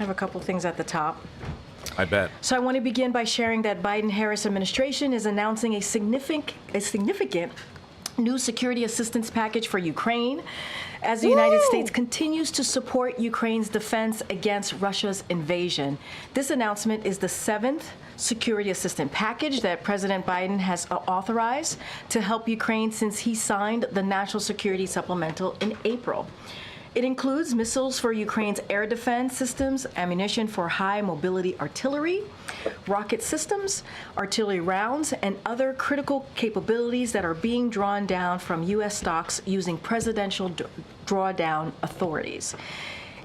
have a couple things at the top. I bet. So I want to begin by sharing that Biden-Harris administration is announcing a significant new security assistance package for Ukraine as the United States continues to support Ukraine's defense against Russia's invasion. This announcement is the 7th security assistance package that President Biden has authorized to help Ukraine since he signed the National Security Supplemental in April. It includes missiles for Ukraine's air defense systems, ammunition for high-mobility artillery, rocket systems, artillery rounds, and other critical capabilities that are being drawn down from U.S. stocks using presidential drawdown authorities.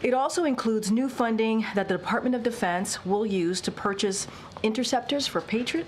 It also includes new funding that the Department of Defense will use to purchase interceptors for Patriot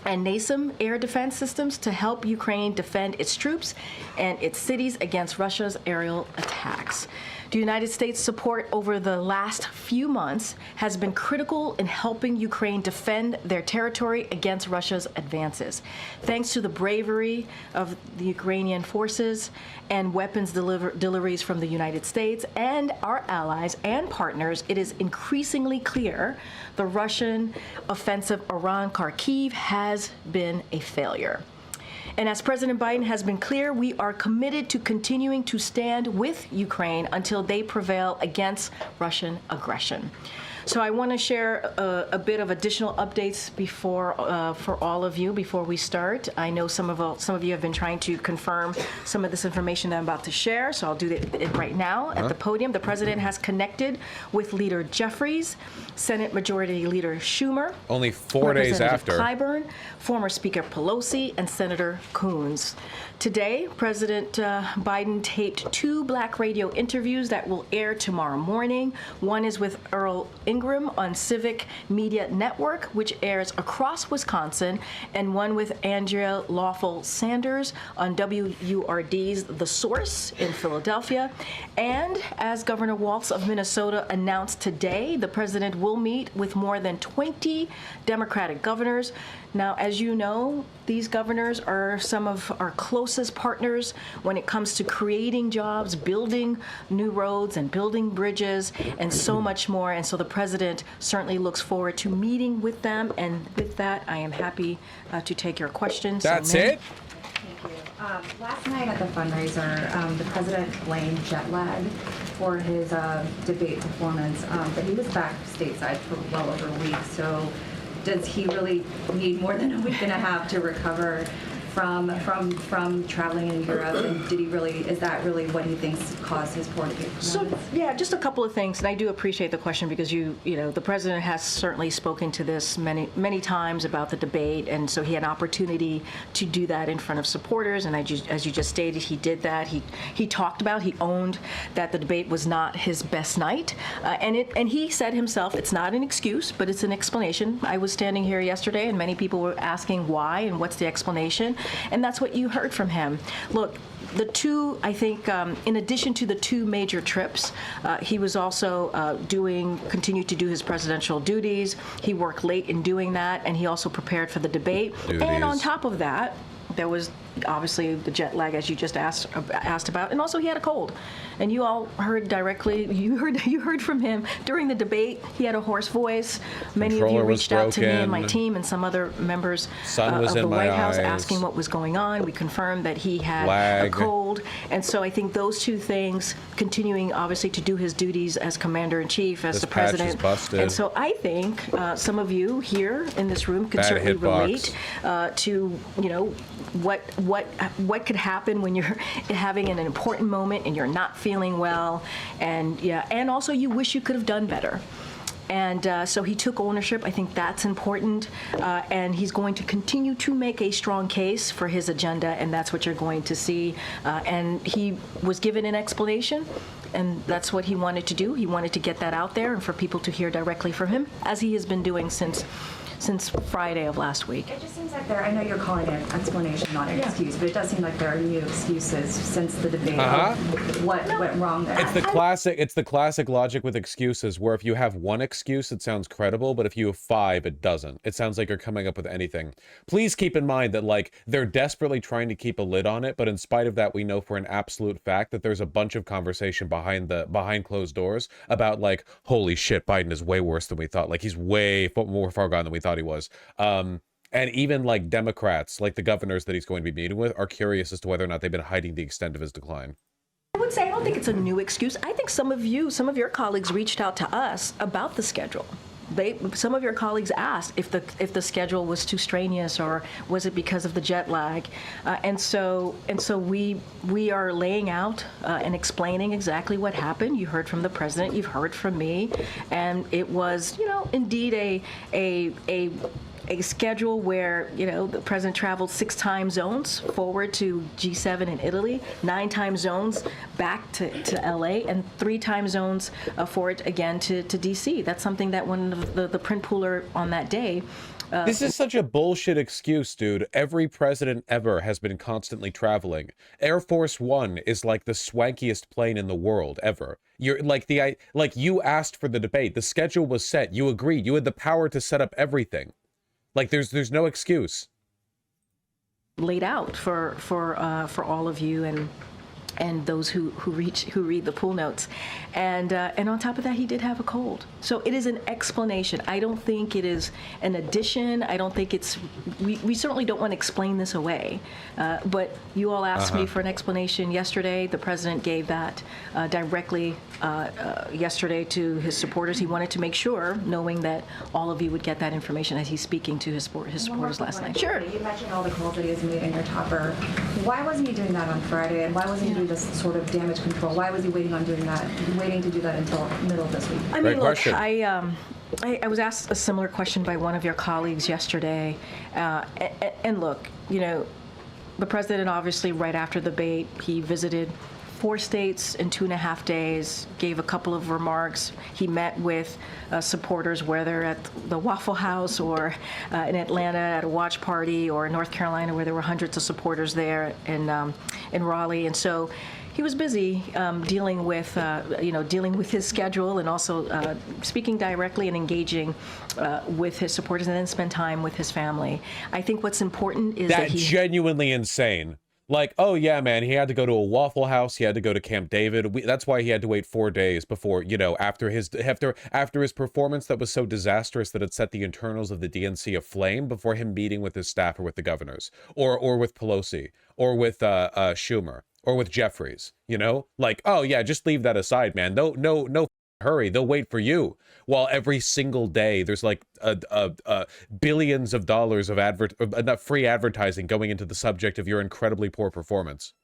and NASAM air defense systems to help Ukraine defend its troops and its cities against Russia's aerial attacks. The United States' support over the last few months has been critical in helping Ukraine defend their territory against Russia's advances. Thanks to the bravery of the Ukrainian forces and weapons deliveries from the United States and our allies and partners, it is increasingly clear the Russian offensive around Kharkiv has been a failure. And as President Biden has been clear, we are committed to continuing to stand with Ukraine until they prevail against Russian aggression. So I want to share a bit of additional updates for all of you before we start. I know some of you have been trying to confirm some of this information that I'm about to share, so I'll do it right now at the podium. The president has connected with Leader Jeffries, Senate Majority Leader Schumer, only 4 days after Clyburn, former Speaker Pelosi, and Senator Coons. Today, President Biden taped 2 Black radio interviews that will air tomorrow morning. One is with Earl Ingram on Civic Media Network, which airs across Wisconsin, and one with Andrea Lawful Sanders on WURD's The Source in Philadelphia. And as Governor Walz of Minnesota announced today, the president will meet with more than 20 Democratic governors. Now, as you know, these governors are some of our closest partners when it comes to creating jobs, building new roads and building bridges, and so much more. And so the president certainly looks forward to meeting with them. And with that, I am happy to take your questions. That's it? Thank you. Last night at the fundraiser, the president blamed jet lag for his debate performance, but he was back stateside for well over a week. So does he really need more than a week and a half to recover from traveling in Europe, and is that really what he thinks caused his poor performance? So, yeah, just a couple of things, and I do appreciate the question because the president has certainly spoken to this many times about the debate, and so he had an opportunity to do that in front of supporters, and as you just stated, he did that. He owned that the debate was not his best night, and he said himself, it's not an excuse, but it's an explanation. I was standing here yesterday, and many people were asking why and what's the explanation. And that's what you heard from him. Look, in addition to the 2 major trips, he was also continued to do his presidential duties. He worked late in doing that, and he also prepared for the debate. And on top of that, there was obviously the jet lag, as you just asked about, and also he had a cold. And you all heard directly. You heard from him during the debate. He had a hoarse voice. Many of you reached out to me and my team and some other members of the White House asking what was going on. We confirmed that he had a cold, and so I think those 2 things, continuing obviously to do his duties as Commander-in-Chief, as the president, and so I think some of you here in this room could certainly relate to what could happen when you're having an important moment and you're not feeling well, and also you wish you could have done better. And so he took ownership. I think that's important. And he's going to continue to make a strong case for his agenda, and that's what you're going to see. And he was given an explanation, and that's what he wanted to do. He wanted to get that out there and for people to hear directly from him, as he has been doing since since Friday of last week. It just seems like I know you're calling it an explanation, not an excuse, but it does seem like there are new excuses since the debate of what went wrong there. It's the classic logic with excuses, where if you have one excuse, it sounds credible, but if you have five, it doesn't. It sounds like you're coming up with anything. Please keep in mind that, like, they're desperately trying to keep a lid on it, but in spite of that, we know for an absolute fact that there's a bunch of conversation behind closed doors about, like, holy shit, Biden is way worse than we thought. Like, he's way more far gone than we thought he was. And even, like, Democrats, like the governors that he's going to be meeting with, are curious as to whether or not they've been hiding the extent of his decline. I would say I don't think it's a new excuse. I think some of your colleagues reached out to us about the schedule. Some of your colleagues asked if the schedule was too strenuous, or was it because of the jet lag, and so we are laying out and explaining exactly what happened. You heard from the president, you've heard from me, and it was, indeed a schedule where, the president traveled 6 time zones forward to G7 in Italy, 9 time zones back to LA, and 3 time zones forward again to DC. That's something that one of the print pooler on that day. This is such a bullshit excuse, dude. Every president ever has been constantly traveling. Air Force One is like the swankiest plane in the world ever. You're like you asked for the debate. The schedule was set. You agreed. You had the power to set up everything. Like, there's no excuse. Laid out for all of you and those who read the pool notes, and on top of that, he did have a cold. So it is an explanation. I don't think it is an addition. I don't think it's. We certainly don't want to explain this away. But you all asked me for an explanation yesterday. The president gave that directly yesterday to his supporters. He wanted to make sure, knowing that all of you would get that information as he's speaking to his supporters last night. Sure. You mentioned all the calls that he has made in your topper. Why wasn't he doing that on Friday, and why wasn't he doing this sort of damage control? Why was he waiting to do that until middle of this week? I mean, look, I was asked a similar question by one of your colleagues yesterday, and look, the president obviously right after the debate, he visited 4 states in 2.5 days, gave a couple of remarks. He met with supporters, whether at the Waffle House or in Atlanta at a watch party, or in North Carolina where there were hundreds of supporters there in Raleigh. And so he was busy dealing with his schedule, and also speaking directly and engaging with his supporters, and then spend time with his family. I think what's important is that genuinely insane. Like, oh yeah, man, he had to go to a Waffle House. He had to go to Camp David. That's why he had to wait 4 days before, after his performance that was so disastrous that it set the internals of the DNC aflame, before him meeting with his staff or with the governors, or with Pelosi, or with Schumer, or with Jeffries. Like, oh yeah, just leave that aside, man. No hurry. They'll wait for you. While every single day there's like billions of dollars of free advertising going into the subject of your incredibly poor performance.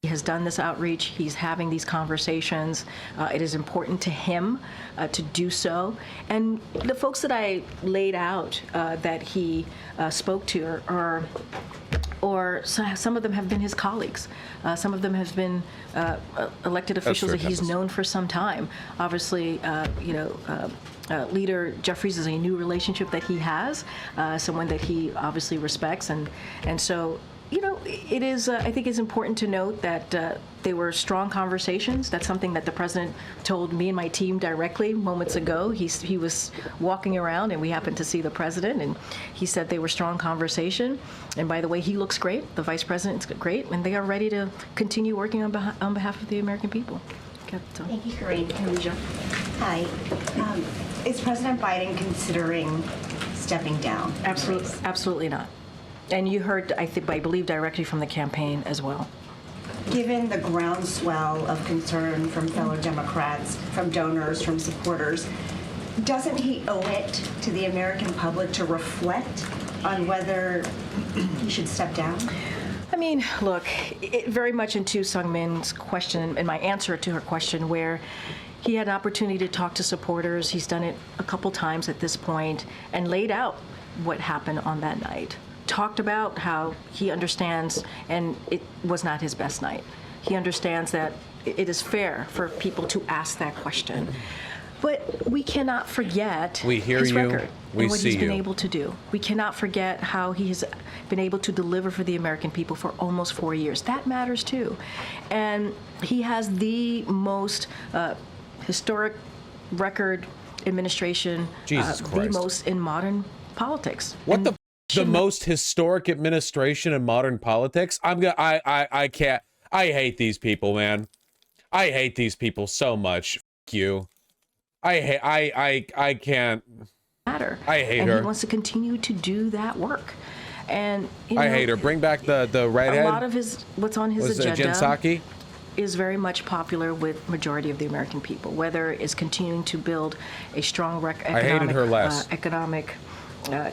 He has done this outreach. He's having these conversations. It is important to him to do so. And the folks that I laid out that he spoke to or some of them have been his colleagues. Some of them have been elected officials that he's known for some time. Obviously, Leader Jeffries is a new relationship that he has, someone that he obviously respects, and so. It is, I think it's important to note that they were strong conversations. That's something that the president told me and my team directly moments ago. He was walking around, and we happened to see the president, and he said they were strong conversation. And by the way, he looks great. The vice president's great, and they are ready to continue working on behalf of the American people. Thank you, Corinne. Hi. Is President Biden considering stepping down? Absolutely not. And you heard, I believe, directly from the campaign as well. Given the groundswell of concern from fellow Democrats, from donors, from supporters, doesn't he owe it to the American public to reflect on whether he should step down? I mean, look, very much into Sung-Min's question and my answer to her question, where he had an opportunity to talk to supporters. He's done it a couple times at this point and laid out what happened on that night. Talked about how he understands, and it was not his best night. He understands that it is fair for people to ask that question. But we cannot forget We hear his you. record We and what see he's been you. able to do. We cannot forget how he has been able to deliver for the American people for almost 4 years. That matters too. And he has the most historic record administration, Jesus the Christ. most in modern politics. What And the most historic administration in modern politics? I can't. I hate these people, man. I hate these people so much. F you. I can't. matter. I hate and her. he wants to continue to do that work. And you know, I hate her. Bring back the redhead. a lot of his what's on his Was it agenda Jen Psaki? is very much popular with majority of the American people. Whether it's continuing to build a strong I hated her less.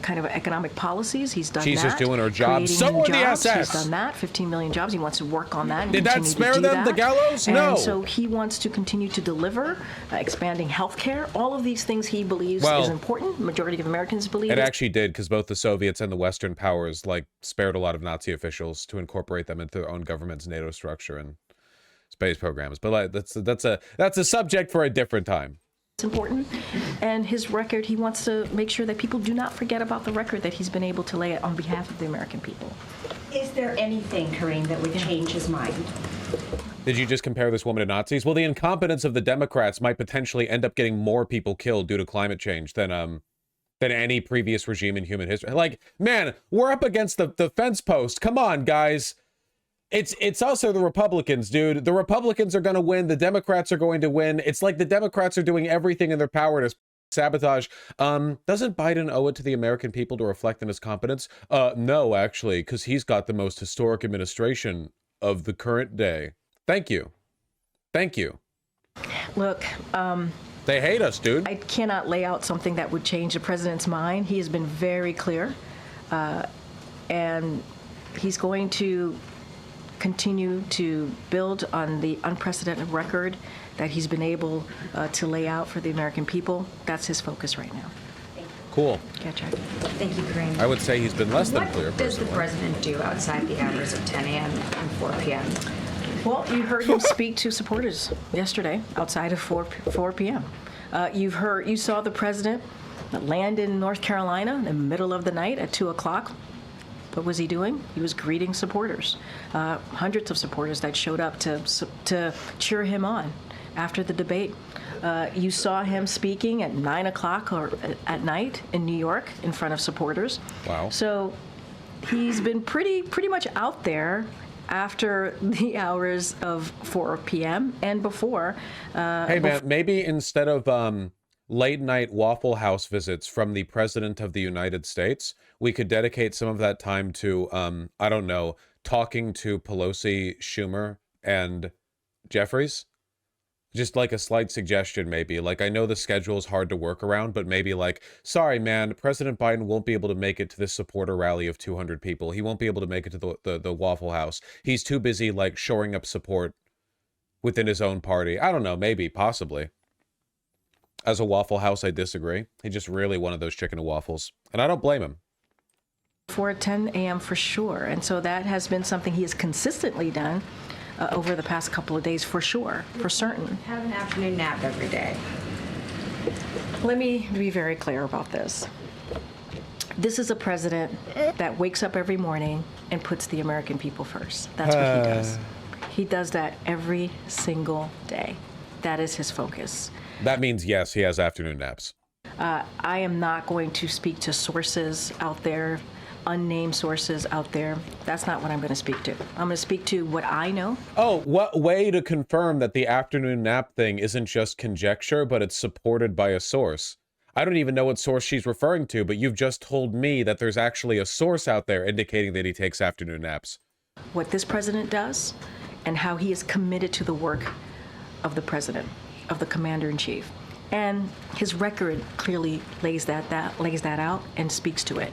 Kind of economic policies. He's done She's that. just doing her job. Creating So new are the jobs. SS. He's done that. 15 million jobs. He wants to work on that. And Did that continue to spare do them the that. gallows? And No. so he wants to continue to deliver, expanding health care. All of these things he believes Well, is important. Majority of Americans believe It it. actually did, because both the Soviets and the Western powers like spared a lot of Nazi officials to incorporate them into their own government's NATO structure and space programs. But like, that's a subject for a different time. It's important. And his record, he wants to make sure that people do not forget about the record that he's been able to lay on behalf of the American people. Is there anything, Karine, that would change his mind? Did you just compare this woman to Nazis? Well, the incompetence of the Democrats might potentially end up getting more people killed due to climate change than any previous regime in human history. Like, man, we're up against the fence post. Come on, guys. It's also the Republicans, dude. The Republicans are going to win. The Democrats are going to win. It's like the Democrats are doing everything in their power to sabotage. Doesn't Biden owe it to the American people to reflect on his competence? No, actually, because he's got the most historic administration of the current day. Thank you. Thank you. Look, They hate us, dude. I cannot lay out something that would change the president's mind. He has been very clear, and he's going to continue to build on the unprecedented record that he's been able to lay out for the American people. That's his focus right now. Cool. Catch up. Thank you, Karine. I would say he's been less than What clear, does the personally. president do outside the hours of 10 a.m. and 4 p.m.? Well, you heard him speak to supporters yesterday outside of 4 p.m. You saw the president land in North Carolina in the middle of the night at 2 o'clock. What was he doing? He was greeting supporters, hundreds of supporters that showed up to cheer him on after the debate. You saw him speaking at 9 o'clock or at night in New York in front of supporters. Wow. So he's been pretty much out there after the hours of 4 p.m. and before. Hey, man, maybe instead of late night Waffle House visits from the President of the United States, we could dedicate some of that time to, I don't know, talking to Pelosi, Schumer, and Jeffries. Just like a slight suggestion, maybe. Like, I know the schedule is hard to work around, but maybe like, sorry, man, President Biden won't be able to make it to this supporter rally of 200 people. He won't be able to make it to the Waffle House. He's too busy, like, shoring up support within his own party. I don't know, maybe, possibly. As a Waffle House, I disagree. He just really wanted those chicken and waffles. And I don't blame him. Before 10 a.m. for sure. And so that has been something he has consistently done over the past couple of days for sure, for certain. Have an afternoon nap every day. Let me be very clear about this. This is a president that wakes up every morning and puts the American people first. That's what he does. He does that every single day. That is his focus. That means, yes, he has afternoon naps. I am not going to speak to sources out there, unnamed sources out there. That's not what I'm going to speak to. I'm going to speak to what I know. Oh, what way to confirm that the afternoon nap thing isn't just conjecture, but it's supported by a source? I don't even know what source she's referring to, but you've just told me that there's actually a source out there indicating that he takes afternoon naps. What this president does and how he is committed to the work of the president, of the commander-in-chief. And his record clearly lays that out and speaks to it.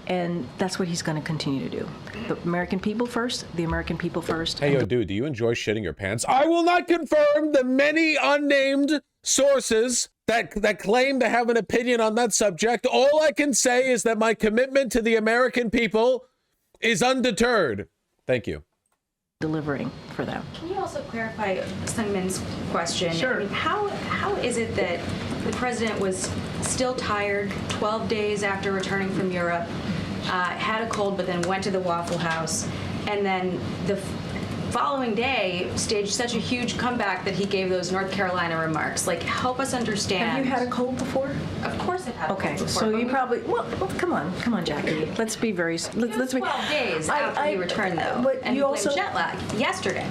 And that's what he's going to continue to do. The American people first, the American people first. Hey, yo, dude, do you enjoy shitting your pants? I will not confirm the many unnamed sources that claim to have an opinion on that subject. All I can say is that my commitment to the American people is undeterred. Thank you. delivering for them. Can you also clarify Sungmin's question? Sure. I mean, how is it that the president was still tired 12 days after returning from Europe, had a cold, but then went to the Waffle House, and then the following day staged such a huge comeback that he gave those North Carolina remarks? Like, help us understand. Have you had a cold before? Of course I've had a Okay, cold before. so but you we- probably well, come on, Jackie. Let's be very. It was Let's be. 12 days after he returned, though, But and you he also blamed jet lag yesterday.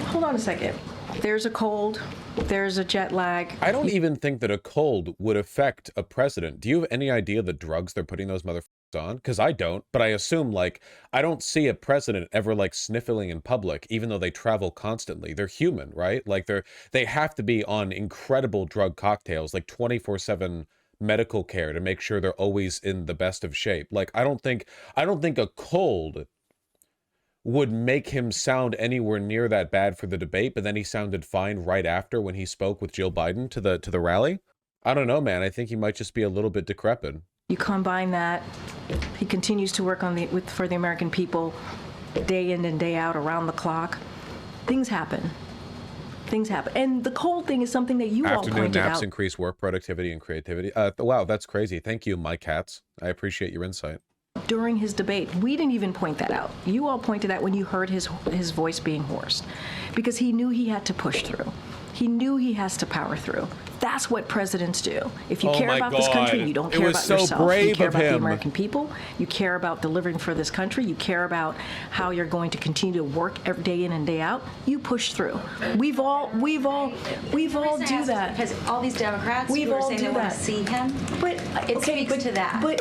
hold on a second. There's a cold. There's a jet lag. I don't even think that a cold would affect a president. Do you have any idea the drugs they're putting those motherfuckers on? Because I don't, but I assume, like, I don't see a president ever, like, sniffling in public, even though they travel constantly. They're human, right? Like, they have to be on incredible drug cocktails, like 24/7 medical care to make sure they're always in the best of shape. Like, I don't think a cold would make him sound anywhere near that bad for the debate, but then he sounded fine right after when he spoke with Jill Biden to the rally. I don't know, man. I think he might just be a little bit decrepit. You combine that, he continues to work on for the American people, day in and day out, around the clock. Things happen. Things happen, and the cold thing is something that you all Afternoon pointed naps out. increase work productivity and creativity. Wow, that's crazy. Thank you, my cats. I appreciate your insight. During his debate. We didn't even point that out. You all pointed out when you heard his voice being hoarse, because he knew he had to push through. He knew he has to power through. That's what presidents do. If you Oh care my about this God. country, you don't It care was about so yourself. You brave care of about the him. American people. You care about delivering for this country. You care about how you're going to continue to work every day in and day out. You push through. We've all do that. Because all these Democrats We've who are all saying do they want that. to see him, But it okay, speaks to that. But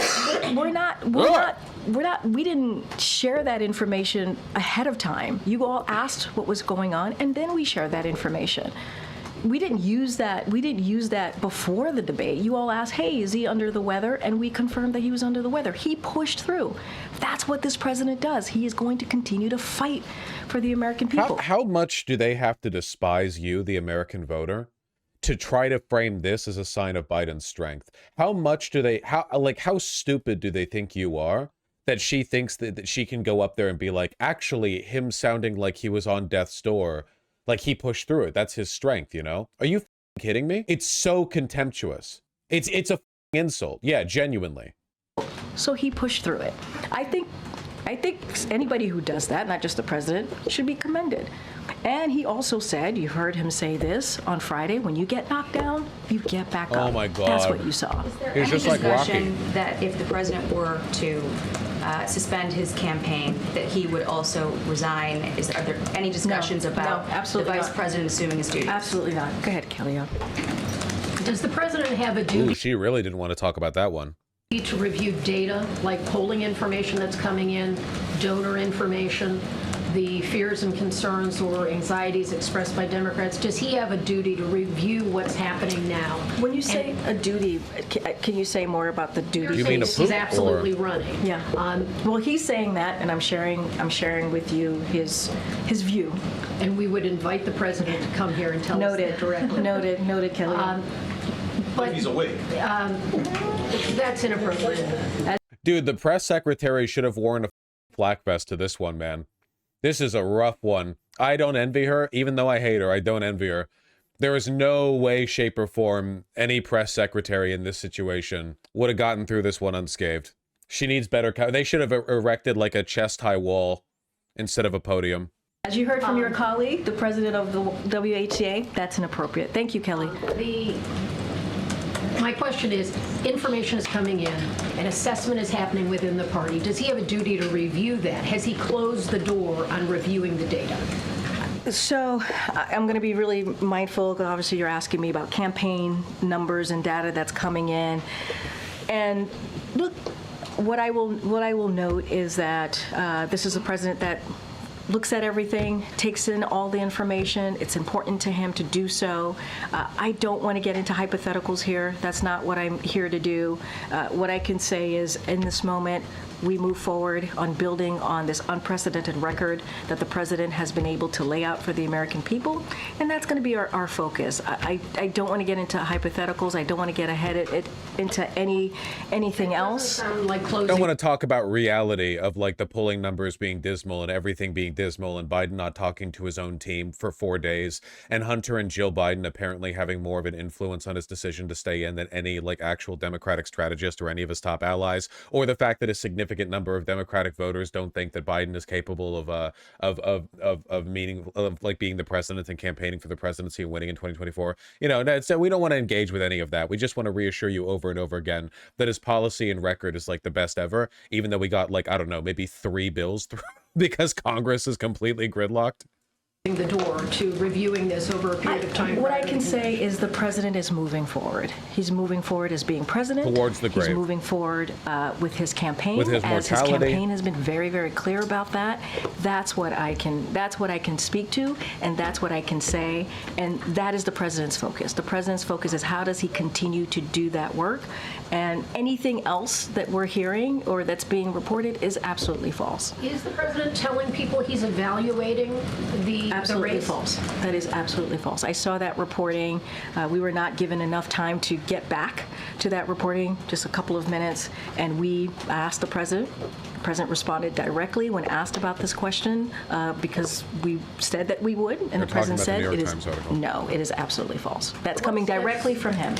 we didn't share that information ahead of time. You all asked what was going on, and then we shared that information. We didn't use that. We didn't use that before the debate. You all asked, "Hey, is he under the weather?" And we confirmed that he was under the weather. He pushed through. That's what this president does. He is going to continue to fight for the American people. How much do they have to despise you, the American voter, to try to frame this as a sign of Biden's strength? How much do they, how stupid do they think you are that she thinks that she can go up there and be like, actually, him sounding like he was on death's door, like he pushed through it, that's his strength, you know? Are you kidding me? It's so contemptuous. It's a insult. Yeah, genuinely. So he pushed through it. I think anybody who does that, not just the president, should be commended. And he also said, you heard him say this on Friday, when you get knocked down, you get back up. Oh my God. That's what you saw. Is there It was any just like Rocky. discussion that if the president were to suspend his campaign, that he would also resign? Are there any discussions about no, absolutely the vice not. president assuming his duties? Absolutely not. Go ahead, Kellyanne. Does the president have a Ooh, duty she really didn't want to talk about that one. to review data, like polling information that's coming in, donor information, the fears and concerns or anxieties expressed by Democrats? Does he have a duty to review what's happening now? When you say a duty, can you say more about the duty? You mean a He's poop, absolutely or- running. Yeah. Well, he's saying that, and I'm sharing with you his view. And we would invite the president to come here and tell us Noted. that directly. Noted, Kellyanne. But He's awake. that's inappropriate. Dude, the press secretary should have worn a flak vest to this one, man. This is a rough one. I don't envy her, even though I hate her. I don't envy her. There is no way, shape, or form any press secretary in this situation would have gotten through this one unscathed. She needs better. They should have erected like a chest-high wall instead of a podium. As you heard from your colleague, the president of the WHCA, that's inappropriate. Thank you, Kelly. My question is, information is coming in, an assessment is happening within the party. Does he have a duty to review that? Has he closed the door on reviewing the data? So I'm going to be really mindful, because obviously you're asking me about campaign numbers and data that's coming in. And look, what I will note is that this is a president that looks at everything, takes in all the information. It's important to him to do so. I don't want to get into hypotheticals here. That's not what I'm here to do. What I can say is, in this moment, we move forward on building on this unprecedented record that the president has been able to lay out for the American people, and that's going to be our focus. I don't want to get into hypotheticals. I don't want to get ahead into anything else. Sound like I closing. don't want to talk about reality of like the polling numbers being dismal and everything being dismal and Biden not talking to his own team for 4 days and Hunter and Jill Biden apparently having more of an influence on his decision to stay in than any like actual Democratic strategist or any of his top allies, or the fact that a significant number of Democratic voters don't think that Biden is capable of being the president and campaigning for the presidency and winning in 2024. So we don't want to engage with any of that. We just want to reassure you over and over again that his policy and record is like the best ever, even though we got like, I don't know, maybe 3 bills through because Congress is completely gridlocked. The door to reviewing this over a period of time. What I can say is the president is moving forward. He's moving forward as being president. Towards the grave. He's moving forward with his campaign. With his as mortality. His campaign has been very, very clear about that. That's what I can speak to, and that's what I can say, and that is the president's focus. The president's focus is how does he continue to do that work, and anything else that we're hearing or that's being reported is absolutely false. Is the president telling people he's evaluating the Absolutely race? false. That is absolutely false. I saw that reporting. We were not given enough time to get back to that reporting, just a couple of minutes, and we asked the president. The president responded directly when asked about this question because we said that we would, and the president said New York it is Times article. no, it is absolutely false. That's coming directly from him.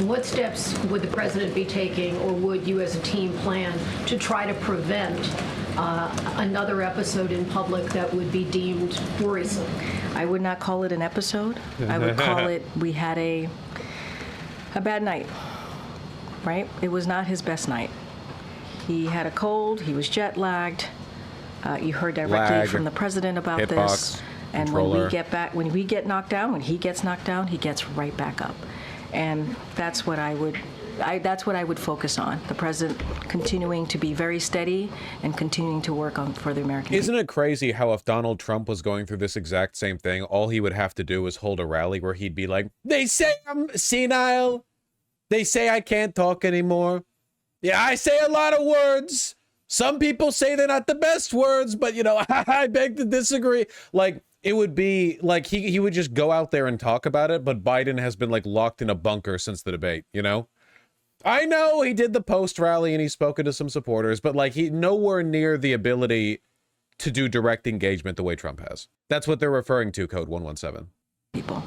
What steps would the president be taking, or would you as a team plan to try to prevent another episode in public that would be deemed worrisome? I would not call it an episode. I would call it we had a bad night, right? It was not his best night. He had a cold. He was jet lagged. You heard directly from the president about hitbox, this. And controller. when we get knocked down, when he gets knocked down, he gets right back up. And that's what I would focus on. The president continuing to be very steady and continuing to work on for the American people. Isn't it crazy how if Donald Trump was going through this exact same thing, all he would have to do is hold a rally where he'd be like, they say I'm senile. They say I can't talk anymore. Yeah, I say a lot of words. Some people say they're not the best words, but I beg to disagree. Like, it would be like he would just go out there and talk about it, but Biden has been like locked in a bunker since the debate, I know he did the post rally and he's spoken to some supporters, but like he nowhere near the ability to do direct engagement the way Trump has. That's what they're referring to, Code 117. People.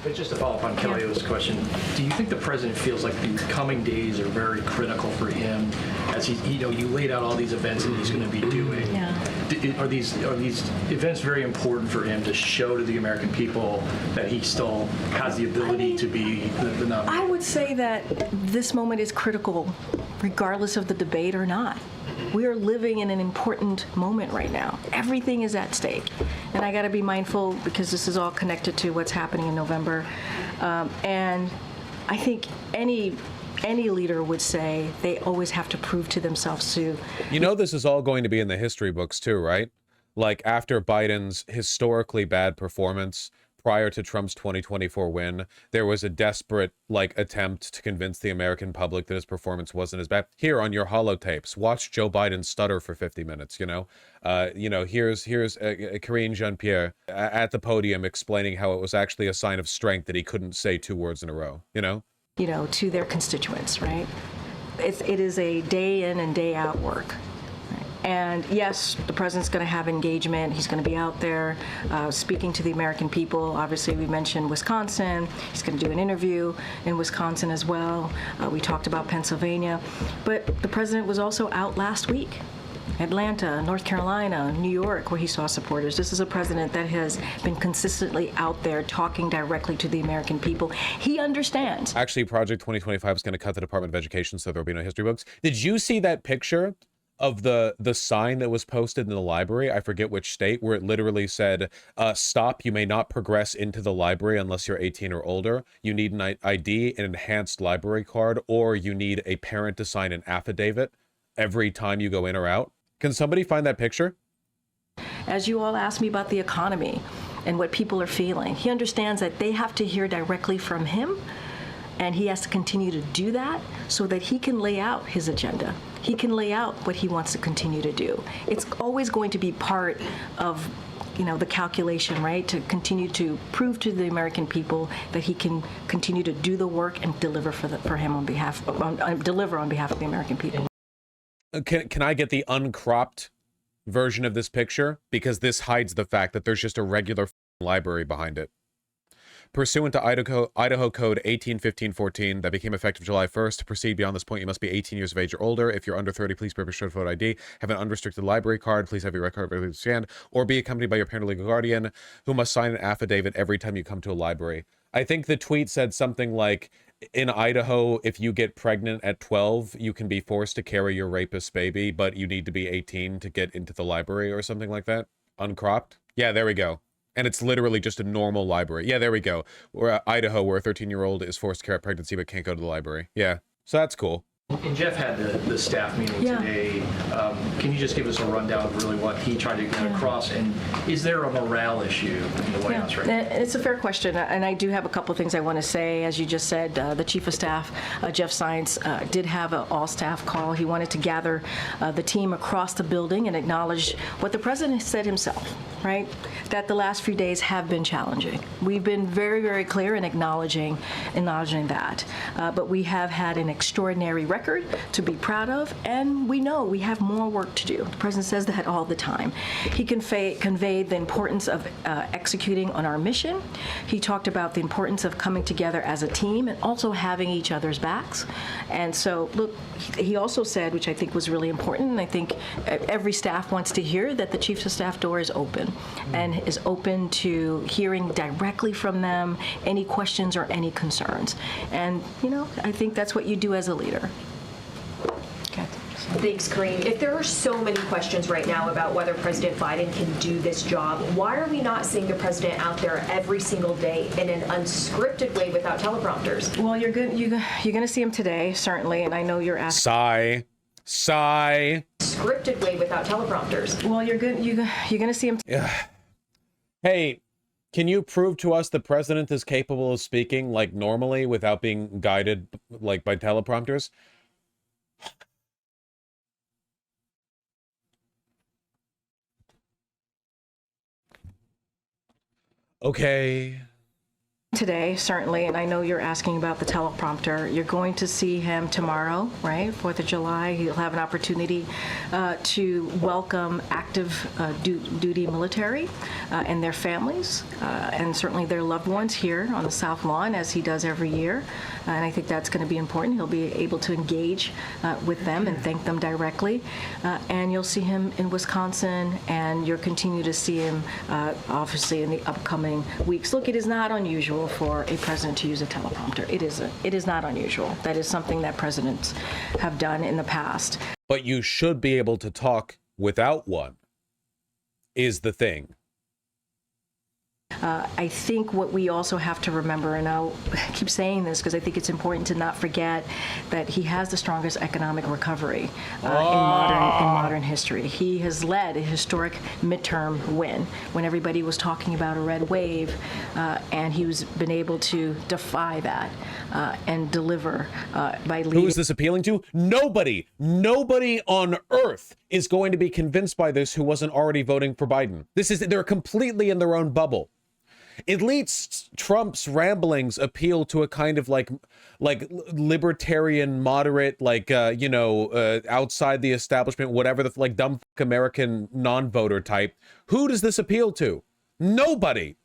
But just to follow up on Kelly's question, do you think the president feels like these coming days are very critical for him as you laid out all these events that he's going to be doing? Yeah. Are these events very important for him to show to the American people that he still has the ability to be the nominee? I would say that this moment is critical, regardless of the debate or not. We are living in an important moment right now. Everything is at stake. And I got to be mindful because this is all connected to what's happening in November. And I think any leader would say they always have to prove to themselves too. This is all going to be in the history books too, right? Like after Biden's historically bad performance prior to Trump's 2024 win, there was a desperate attempt to convince the American public that his performance wasn't as bad. Here on your holotapes, watch Joe Biden stutter for 50 minutes. Here's Karine Jean-Pierre at the podium explaining how it was actually a sign of strength that he couldn't say 2 words in a row. To their constituents, right? It is a day in and day out work. And yes, the president's going to have engagement. He's going to be out there speaking to the American people. Obviously, we mentioned Wisconsin. He's going to do an interview in Wisconsin as well. We talked about Pennsylvania. But the president was also out last week. Atlanta, North Carolina, New York, where he saw supporters. This is a president that has been consistently out there talking directly to the American people. He understands. Actually, Project 2025 is going to cut the Department of Education so there will be no history books. Did you see that picture of the sign that was posted in the library? I forget which state, where it literally said, stop, you may not progress into the library unless you're 18 or older. You need an ID, an enhanced library card, or you need a parent to sign an affidavit every time you go in or out. Can somebody find that picture? As you all asked me about the economy and what people are feeling, he understands that they have to hear directly from him, and he has to continue to do that so that he can lay out his agenda. he can lay out what he wants to continue to do. It's always going to be part of the calculation, right, to continue to prove to the American people that he can continue to do the work and deliver deliver on behalf of the American people. Can I get the uncropped version of this picture? Because this hides the fact that there's just a regular library behind it. Pursuant to Idaho Code 1815-14 that became effective July 1st, to proceed beyond this point, you must be 18 years of age or older. If you're under 30, please prepare a photo ID, have an unrestricted library card, please have your record ready to stand, or be accompanied by your parent or legal guardian, who must sign an affidavit every time you come to a library. I think the tweet said something like, in Idaho, if you get pregnant at 12, you can be forced to carry your rapist's baby, but you need to be 18 to get into the library or something like that. Uncropped? Yeah, there we go. And it's literally just a normal library. Yeah, there we go. Where Idaho, where a 13-year-old is forced to carry a pregnancy but can't go to the library. Yeah, so that's cool. And Jeff had the staff meeting today. Can you just give us a rundown of really what he tried to get across? And is there a morale issue in the White House right now? It's a fair question, and I do have a couple of things I want to say. As you just said, the Chief of Staff, Jeff Zients, did have an all-staff call. He wanted to gather the team across the building and acknowledge what the President said himself, right? That the last few days have been challenging. We've been very, very clear in acknowledging that. But we have had an extraordinary record to be proud of, and we know we have more work to do. The President says that all the time. He conveyed the importance of executing on our mission. He talked about the importance of coming together as a team and also having each other's backs. And so, look, he also said, which I think was really important, and I think every staff wants to hear, that the Chief of Staff door is open and is open to hearing directly from them any questions or any concerns. And, I think that's what you do as a leader. Thanks, Kareem. If there are so many questions right now about whether President Biden can do this job, why are we not seeing the president out there every single day in an unscripted way without teleprompters? Well, you're going to see him today, certainly, and I know you're asking. Sigh. Scripted way without teleprompters. Well, you're going to see him. Hey, can you prove to us the president is capable of speaking like normally without being guided like by teleprompters? Okay. Today, certainly, and I know you're asking about the teleprompter. You're going to see him tomorrow, right? 4th of July. He'll have an opportunity to welcome active duty military and their families, and certainly their loved ones here on the South Lawn, as he does every year. And I think that's going to be important. He'll be able to engage with them and thank them directly. And you'll see him in Wisconsin, and you'll continue to see him, obviously, in the upcoming weeks. Look, it is not unusual for a president to use a teleprompter. It is not unusual. That is something that presidents have done in the past. But you should be able to talk without one, is the thing. I think what we also have to remember, and I'll keep saying this because I think it's important to not forget, that he has the strongest economic recovery in modern history. He has led a historic midterm win when everybody was talking about a red wave, and he's been able to defy that and deliver by leading. Who is this appealing to? Nobody. Nobody on earth is going to be convinced by this who wasn't already voting for Biden. They're completely in their own bubble. At least Trump's ramblings appeal to a kind of like libertarian, moderate, outside the establishment, whatever the like dumb American non-voter type. Who does this appeal to? Nobody.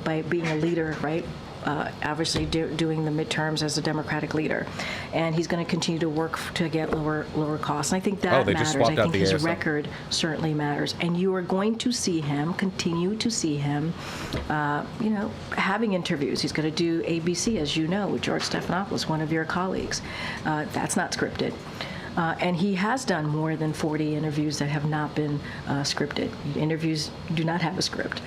By being a leader, right? Obviously doing the midterms as a Democratic leader, and he's going to continue to work to get lower costs. And I think that matters. I think his record certainly matters, and you are going to see him continue to see him, having interviews. He's going to do ABC, as you know, with George Stephanopoulos, one of your colleagues. That's not scripted. And he has done more than 40 interviews that have not been scripted. Interviews do not have a script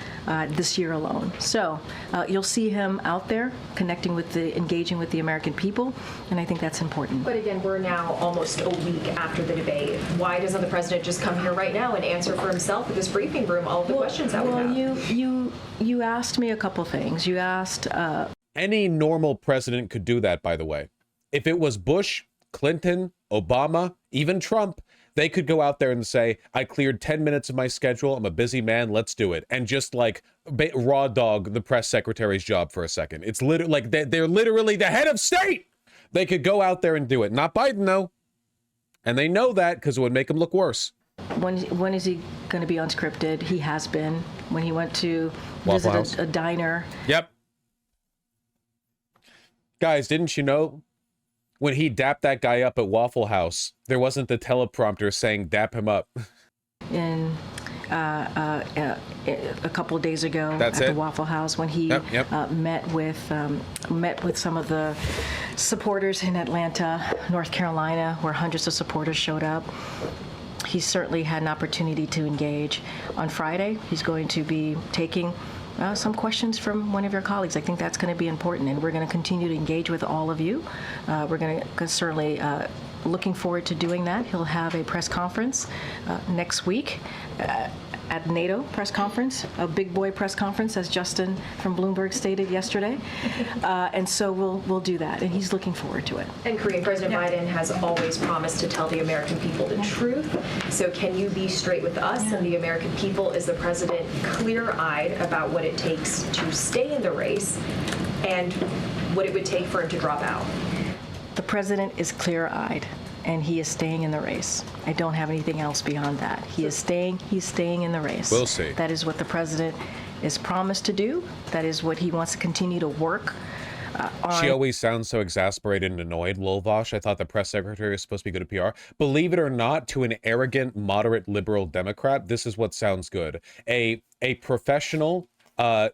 this year alone. So you'll see him out there engaging with the American people, and I think that's important. But again, we're now almost a week after the debate. Why doesn't the president just come here right now and answer for himself at this briefing room all of the questions that we have? You asked me a couple things. You asked... Any normal president could do that, by the way. If it was Bush, Clinton, Obama, even Trump, they could go out there and say, I cleared 10 minutes of my schedule. I'm a busy man. Let's do it. And just like raw dog the press secretary's job for a second. It's literally like they're literally the head of state. They could go out there and do it. Not Biden, though. And they know that because it would make him look worse. When is he going to be unscripted? He has been. When he went to Waffle House. visit a diner. Yep. Guys, didn't you know? When he dapped that guy up at Waffle House, there wasn't the teleprompter saying "dap him up." In a couple of days ago That's at it? the Waffle House, when he met with some of the supporters in Atlanta, North Carolina, where hundreds of supporters showed up. He certainly had an opportunity to engage. On Friday, he's going to be taking some questions from one of your colleagues. I think that's going to be important, and we're going to continue to engage with all of you. We're going to certainly looking forward to doing that. He'll have a press conference next week at NATO press conference, a big boy press conference, as Justin from Bloomberg stated yesterday. And so we'll do that, and he's looking forward to it. And Korean President Biden has always promised to tell the American people the truth. So can you be straight with us and the American people? Is the president clear-eyed about what it takes to stay in the race and what it would take for him to drop out? The president is clear-eyed, and he is staying in the race. I don't have anything else beyond that. He's staying in the race. We'll see. That is what the president is promised to do. That is what he wants to continue to work on. She always sounds so exasperated and annoyed, Lil Vosh. I thought the press secretary is supposed to be good at PR. Believe it or not, to an arrogant, moderate, liberal Democrat, this is what sounds good. A professional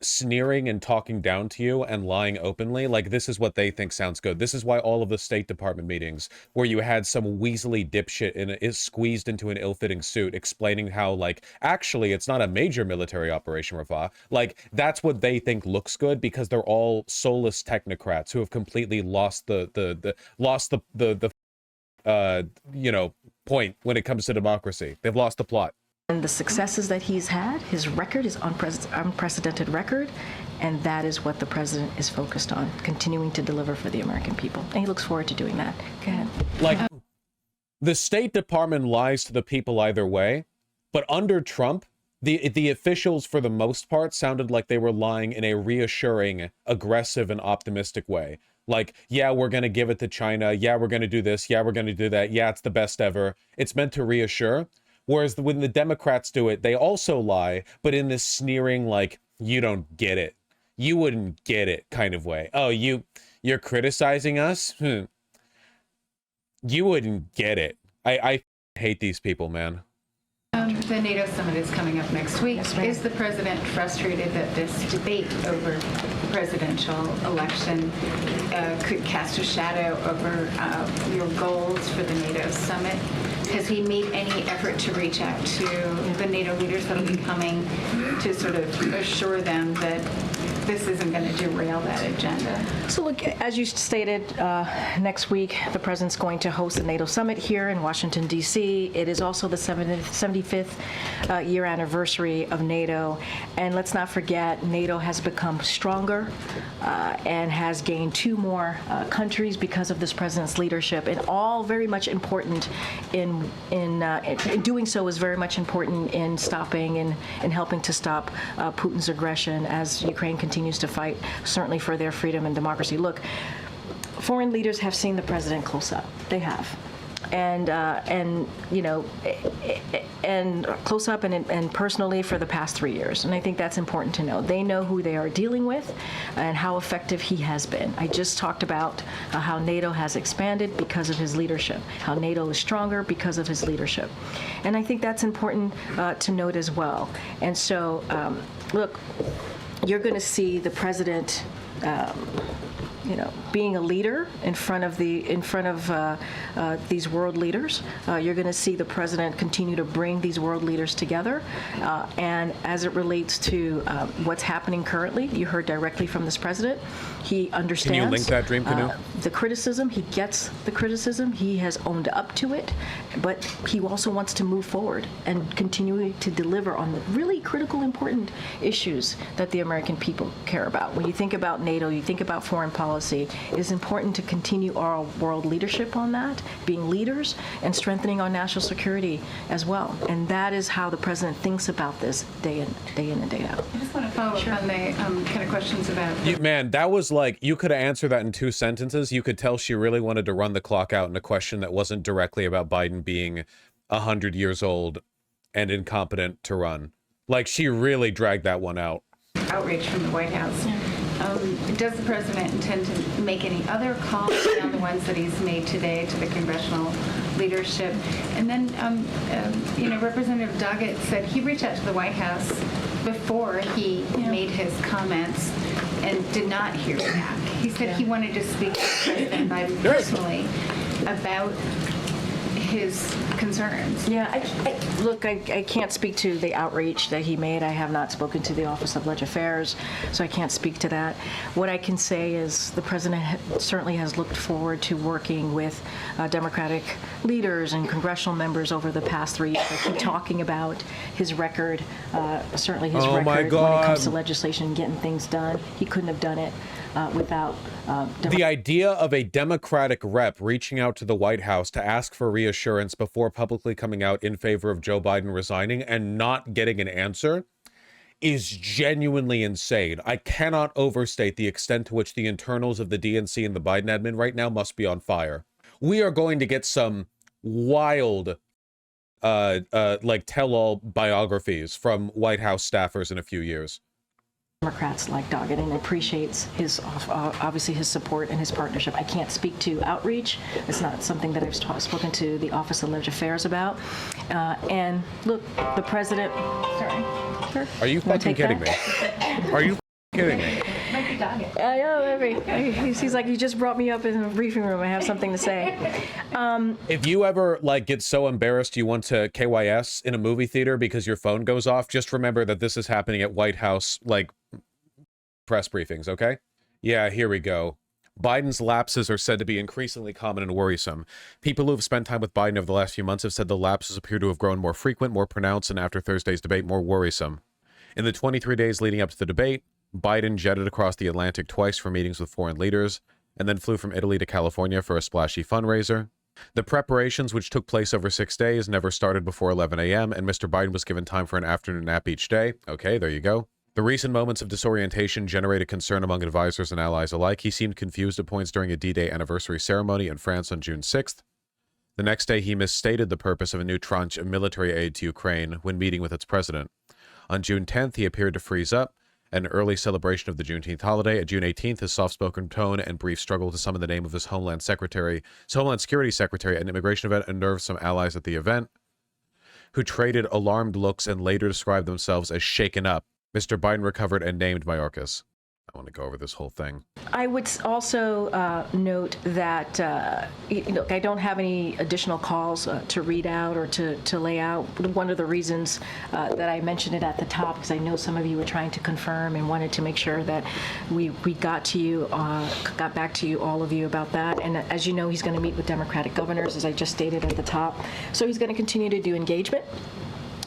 sneering and talking down to you and lying openly, like, this is what they think sounds good. This is why all of the State Department meetings where you had some weaselly dipshit is squeezed into an ill-fitting suit explaining how, like, actually it's not a major military operation, Rafah. Like, that's what they think looks good, because they're all soulless technocrats who have completely lost the point when it comes to democracy. They've lost the plot. And the successes that he's had, his record is unprecedented record, and that is what the president is focused on, continuing to deliver for the American people. And he looks forward to doing that. Go ahead. Like, the State Department lies to the people either way, but under Trump, the officials, for the most part, sounded like they were lying in a reassuring, aggressive, and optimistic way. Like, yeah, we're going to give it to China. Yeah, we're going to do this. Yeah, we're going to do that. Yeah, it's the best ever. It's meant to reassure. Whereas when the Democrats do it, they also lie, but in this sneering, like, you don't get it. You wouldn't get it kind of way. Oh, you're criticizing us? You wouldn't get it. I hate these people, man. The NATO summit is coming up next week. Is the president frustrated that this debate over the presidential election could cast a shadow over your goals for the NATO summit? Has he made any effort to reach out to the NATO leaders that will be coming to sort of assure them that this isn't going to derail that agenda? So look, as you stated, next week the president's going to host the NATO summit here in Washington, D.C. It is also the 75th year anniversary of NATO. And let's not forget, NATO has become stronger and has gained 2 more countries because of this president's leadership, and all very much important in doing so is very much important in stopping and helping to stop Putin's aggression as Ukraine continues to fight, certainly for their freedom and democracy. Look, foreign leaders have seen the president close up. They have. And close up and personally for the past 3 years. And I think that's important to know. They know who they are dealing with and how effective he has been. I just talked about how NATO has expanded because of his leadership, how NATO is stronger because of his leadership. And I think that's important to note as well. And so, look, you're going to see the president being a leader in front of these world leaders. You're going to see the president continue to bring these world leaders together. And as it relates to what's happening currently, you heard directly from this president. He understands. Can you link that, Dream Canoe? The criticism. He gets the criticism. He has owned up to it, but he also wants to move forward and continue to deliver on the really critical, important issues that the American people care about. When you think about NATO, you think about foreign policy. policy. It is important to continue our world leadership on that, being leaders, and strengthening our national security as well. And that is how the president thinks about this day in and day out. I just want to follow up on the kind of questions about... Man, that was like, you could have answered that in 2 sentences. You could tell she really wanted to run the clock out in a question that wasn't directly about Biden being 100 years old and incompetent to run. Like, she really dragged that one out. Outreach from the White House. Does the president intend to make any other calls beyond the ones that he's made today to the congressional leadership? And then, Representative Doggett said he reached out to the White House before he made his comments and did not hear back. He said he wanted to speak to President Biden personally about his concerns. Yeah, I can't speak to the outreach that he made. I have not spoken to the Office of Legislative Affairs, so I can't speak to that. What I can say is the president certainly has looked forward to working with Democratic leaders and congressional members over the past 3 years. I keep talking about his record, certainly his record when it comes to legislation and getting things done. He couldn't have done it without the idea of a Democratic rep reaching out to the White House to ask for reassurance before publicly coming out in favor of Joe Biden resigning and not getting an answer is genuinely insane. I cannot overstate the extent to which the internals of the DNC and the Biden admin right now must be on fire. We are going to get some wild like tell-all biographies from White House staffers in a few years. Democrats like Doggett and appreciates his obviously his support and his partnership. I can't speak to outreach. It's not something that I've spoken to the Office of Legislative Affairs about. And look, the president. Sorry. Sure. Are you fucking kidding me? Are you kidding me? I know. He's like, you just brought me up in the briefing room. I have something to say. If you ever like get so embarrassed you want to KYS in a movie theater because your phone goes off, just remember that this is happening at White House like press briefings, okay? Yeah, here we go. Biden's lapses are said to be increasingly common and worrisome. People who have spent time with Biden over the last few months have said the lapses appear to have grown more frequent, more pronounced, and after Thursday's debate, more worrisome. In the 23 days leading up to the debate, Biden jetted across the Atlantic twice for meetings with foreign leaders, and then flew from Italy to California for a splashy fundraiser. The preparations, which took place over 6 days, never started before 11 a.m., and Mr. Biden was given time for an afternoon nap each day. Okay, there you go. The recent moments of disorientation generated concern among advisors and allies alike. He seemed confused at points during a D-Day anniversary ceremony in France on June 6th. The next day, he misstated the purpose of a new tranche of military aid to Ukraine when meeting with its president. On June 10th, he appeared to freeze up, an early celebration of the Juneteenth holiday. At June 18th, his soft-spoken tone and brief struggle to summon the name of his Homeland Security Secretary at an immigration event unnerved some allies at the event, who traded alarmed looks and later described themselves as shaken up. Mr. Biden recovered and named Mayorkas. I want to go over this whole thing. I would also note that I don't have any additional calls to read out or to lay out. One of the reasons that I mentioned it at the top, because I know some of you were trying to confirm and wanted to make sure that we got back to you, all of you, about that. And as you know, he's going to meet with Democratic governors, as I just stated at the top. So he's going to continue to do engagement.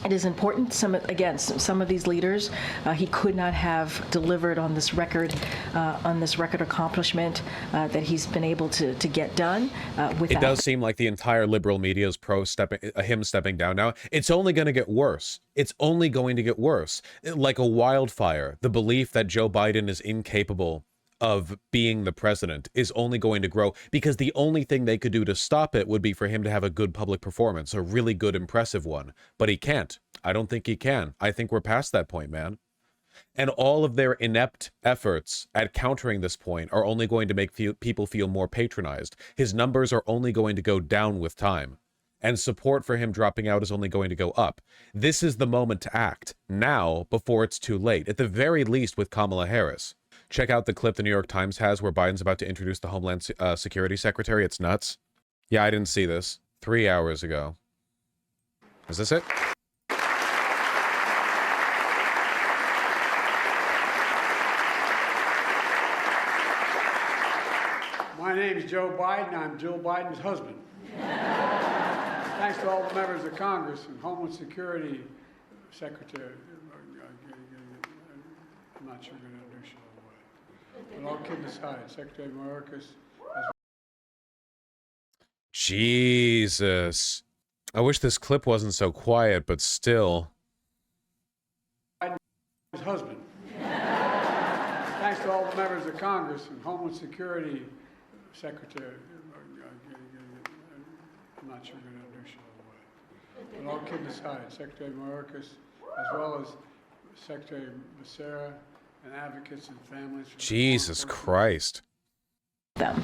It is important. Some of these leaders, he could not have delivered on this record accomplishment that he's been able to get done. Without. It does seem like the entire liberal media is pro him stepping down now. It's only going to get worse. It's only going to get worse. Like a wildfire, the belief that Joe Biden is incapable of being the president is only going to grow, because the only thing they could do to stop it would be for him to have a good public performance, a really good, impressive one. But he can't. I don't think he can. I think we're past that point, man. And all of their inept efforts at countering this point are only going to make people feel more patronized. His numbers are only going to go down with time. And support for him dropping out is only going to go up. This is the moment to act, now, before it's too late, at the very least with Kamala Harris. Check out the clip the New York Times has where Biden's about to introduce the Homeland Security Secretary. It's nuts. Yeah, I didn't see this. 3 hours ago. Is this it? My name is Joe Biden. I'm Jill Biden's husband. Thanks to all the members of Congress and Homeland Security Secretary. I'm not sure I'm going to introduce you all the way. But all kidding aside, Secretary Mayorkas, Jesus. I wish this clip wasn't so quiet, but still. his husband. Thanks to all the members of Congress and Homeland Security Secretary. I'm not sure I'm going to introduce you all the way. But all kidding aside, Secretary Mayorkas, as well as Secretary Becerra and advocates and families. Jesus Christ. Them.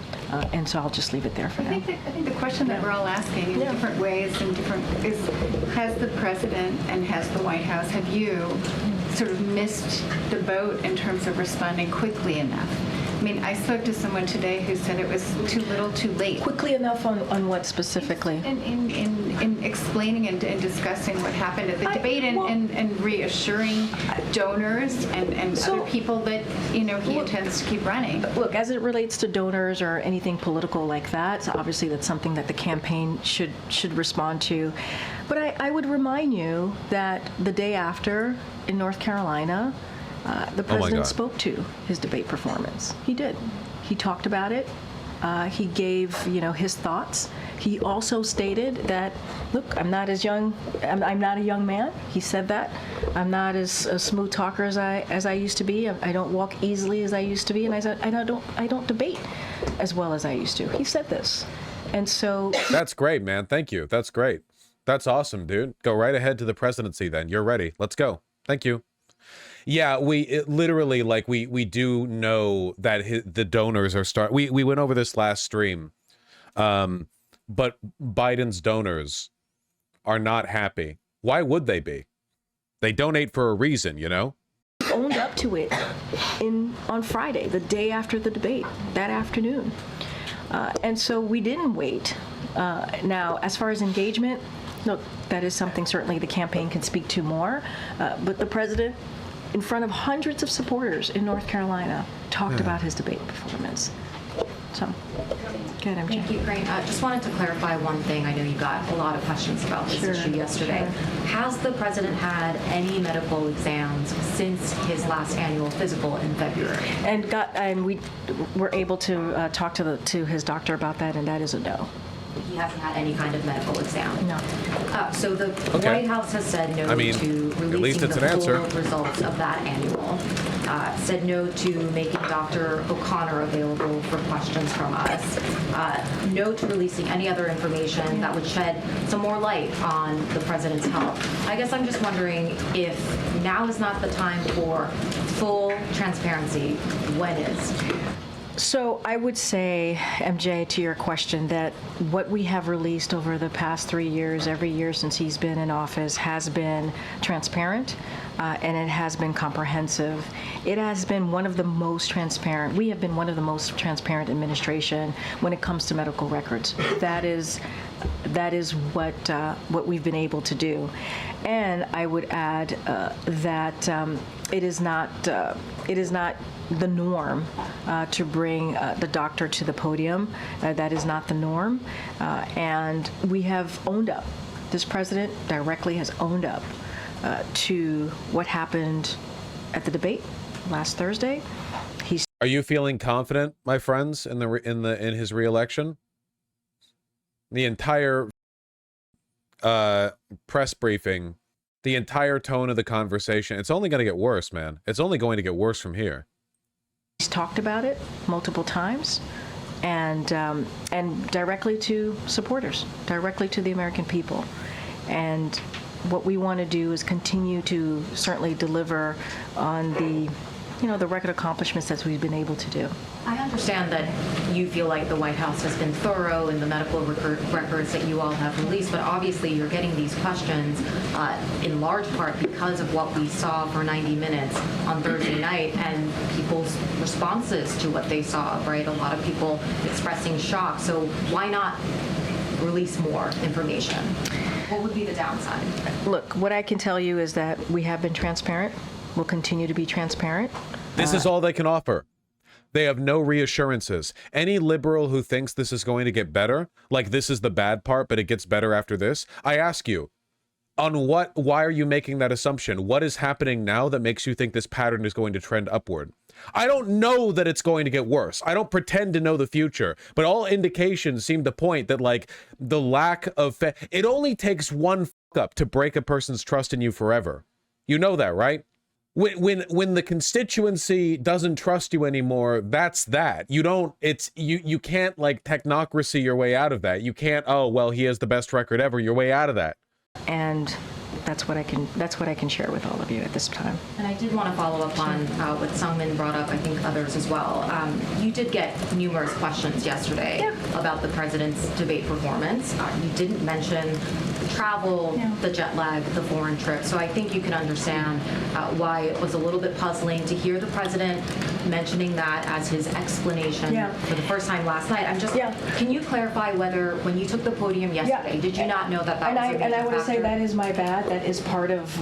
And so I'll just leave it there for now. I think the question that we're all asking in different ways and different is, has the president and has the White House, have you sort of missed the boat in terms of responding quickly enough? I mean, I spoke to someone today who said it was too little too late. Quickly enough on what specifically? In explaining and discussing what happened at the debate and reassuring donors and other people that, you know, he intends to keep running. Look, as it relates to donors or anything political like that, so obviously that's something that the campaign should respond to. But I would remind you that the day after in North Carolina, the president spoke to his debate performance. He did. He talked about it. He gave, his thoughts. He also stated that, look, I'm not as young. I'm not a young man. He said that. I'm not as a smooth talker as I used to be. I don't walk easily as I used to be. And I said, I don't debate as well as I used to. He said this, and so that's great, man. Thank you. That's great. That's awesome, dude. Go right ahead to the presidency. Then you're ready. Let's go. Thank you. Yeah, literally, like, we do know that the donors are we went over this last stream, but Biden's donors are not happy. Why would they be? They donate for a reason, owned up to it on Friday, the day after the debate, that afternoon. And so we didn't wait. Now, as far as engagement, look, that is something certainly the campaign can speak to more, but the president, in front of hundreds of supporters in North Carolina, talked about his debate performance. So, go ahead, MJ. Thank you, Crane. Just wanted to clarify one thing. I know you got a lot of questions about this issue yesterday. Has the president had any medical exams since his last annual physical in February? And we were able to talk to his doctor about that, and that is a no. He hasn't had any kind of medical exam? No. So the White House has said no to releasing at least it's the an full answer. results of that annual. Said no to making Dr. O'Connor available for questions from us. No to releasing any other information that would shed some more light on the president's health. I guess I'm just wondering if now is not the time for full transparency. When is? So I would say, MJ, to your question, that what we have released over the past 3 years, every year since he's been in office, has been transparent, and it has been comprehensive. It has been one of the most transparent. We have been one of the most transparent administration when it comes to medical records. That is what we've been able to do. And I would add that it is not the norm to bring the doctor to the podium. That is not the norm. And we have owned up. This president directly has owned up to what happened at the debate last Thursday. Are you feeling confident, my friends, in his reelection? The entire press briefing, the entire tone of the conversation, it's only going to get worse, man. It's only going to get worse from here. He's talked about it multiple times, and directly to supporters, directly to the American people. And what we want to do is continue to certainly deliver on the record accomplishments that we've been able to do. I understand that you feel like the White House has been thorough in the medical records that you all have released, but obviously you're getting these questions in large part because of what we saw for 90 minutes on Thursday night and people's responses to what they saw, right? A lot of people expressing shock. So why not release more information? What would be the downside? Look, what I can tell you is that we have been transparent. We'll continue to be transparent. This is all they can offer. They have no reassurances. Any liberal who thinks this is going to get better, like this is the bad part, but it gets better after this, I ask you, why are you making that assumption? What is happening now that makes you think this pattern is going to trend upward? I don't know that it's going to get worse. I don't pretend to know the future, but all indications seem to point that, like, the lack of it only takes one up to break a person's trust in you forever. You know that, right? When the constituency doesn't trust you anymore, that's that. You can't, like, technocracy your way out of that. You can't, oh, well, he has the best record ever, your way out of that. And that's what I can share with all of you at this time. And I did want to follow up on what Sungmin brought up, I think others as well. You did get numerous questions yesterday about the president's debate performance. You didn't mention the travel, the jet lag, the foreign trip. So I think you can understand why it was a little bit puzzling to hear the president mentioning that as his explanation for the first time last night. Can you clarify whether, when you took the podium yesterday, did you not know that that was a major And I want to say factor? that is my bad. That is part of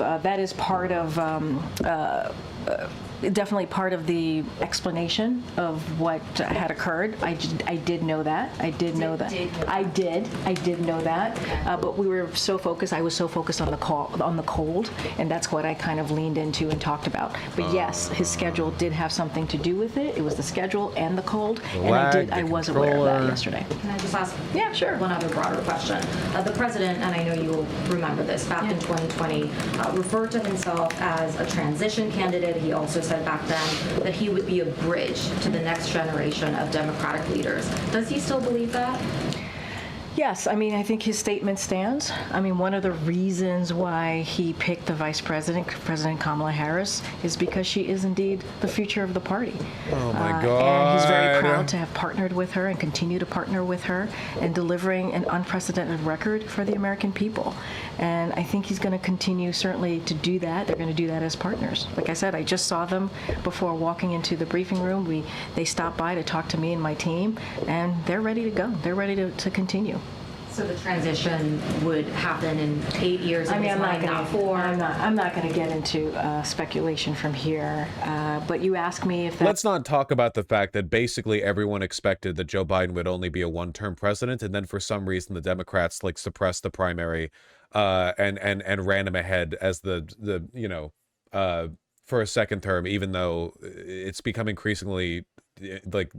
definitely part of the explanation of what had occurred. I did know that. I did know that. I did know that. But we were so focused. I was so focused on the cold, and that's what I kind of leaned into and talked about. But yes, his schedule did have something to do with it. It was the schedule and the cold, and I was aware of that yesterday. Can I just ask one other broader question? The president, and I know you will remember this, back in 2020, referred to himself as a transition candidate. He also said back then that he would be a bridge to the next generation of Democratic leaders. Does he still believe that? Yes, I mean, I think his statement stands. I mean, one of the reasons why he picked the vice president, President Kamala Harris, is because she is indeed the future of the party. Oh my God. And he's very proud to have partnered with her and continue to partner with her in delivering an unprecedented record for the American people. And I think he's going to continue certainly to do that. They're going to do that as partners. Like I said, I just saw them before walking into the briefing room. They stopped by to talk to me and my team, and they're ready to go. They're ready to continue. So the transition would happen in 8 years. I mean, I'm not going to get into speculation from here. But you ask me if Let's not talk about the fact that basically everyone expected that Joe Biden would only be a one-term president, and then for some reason the Democrats, like, suppressed the primary and ran him ahead as the for a second term, even though it's become increasingly, like,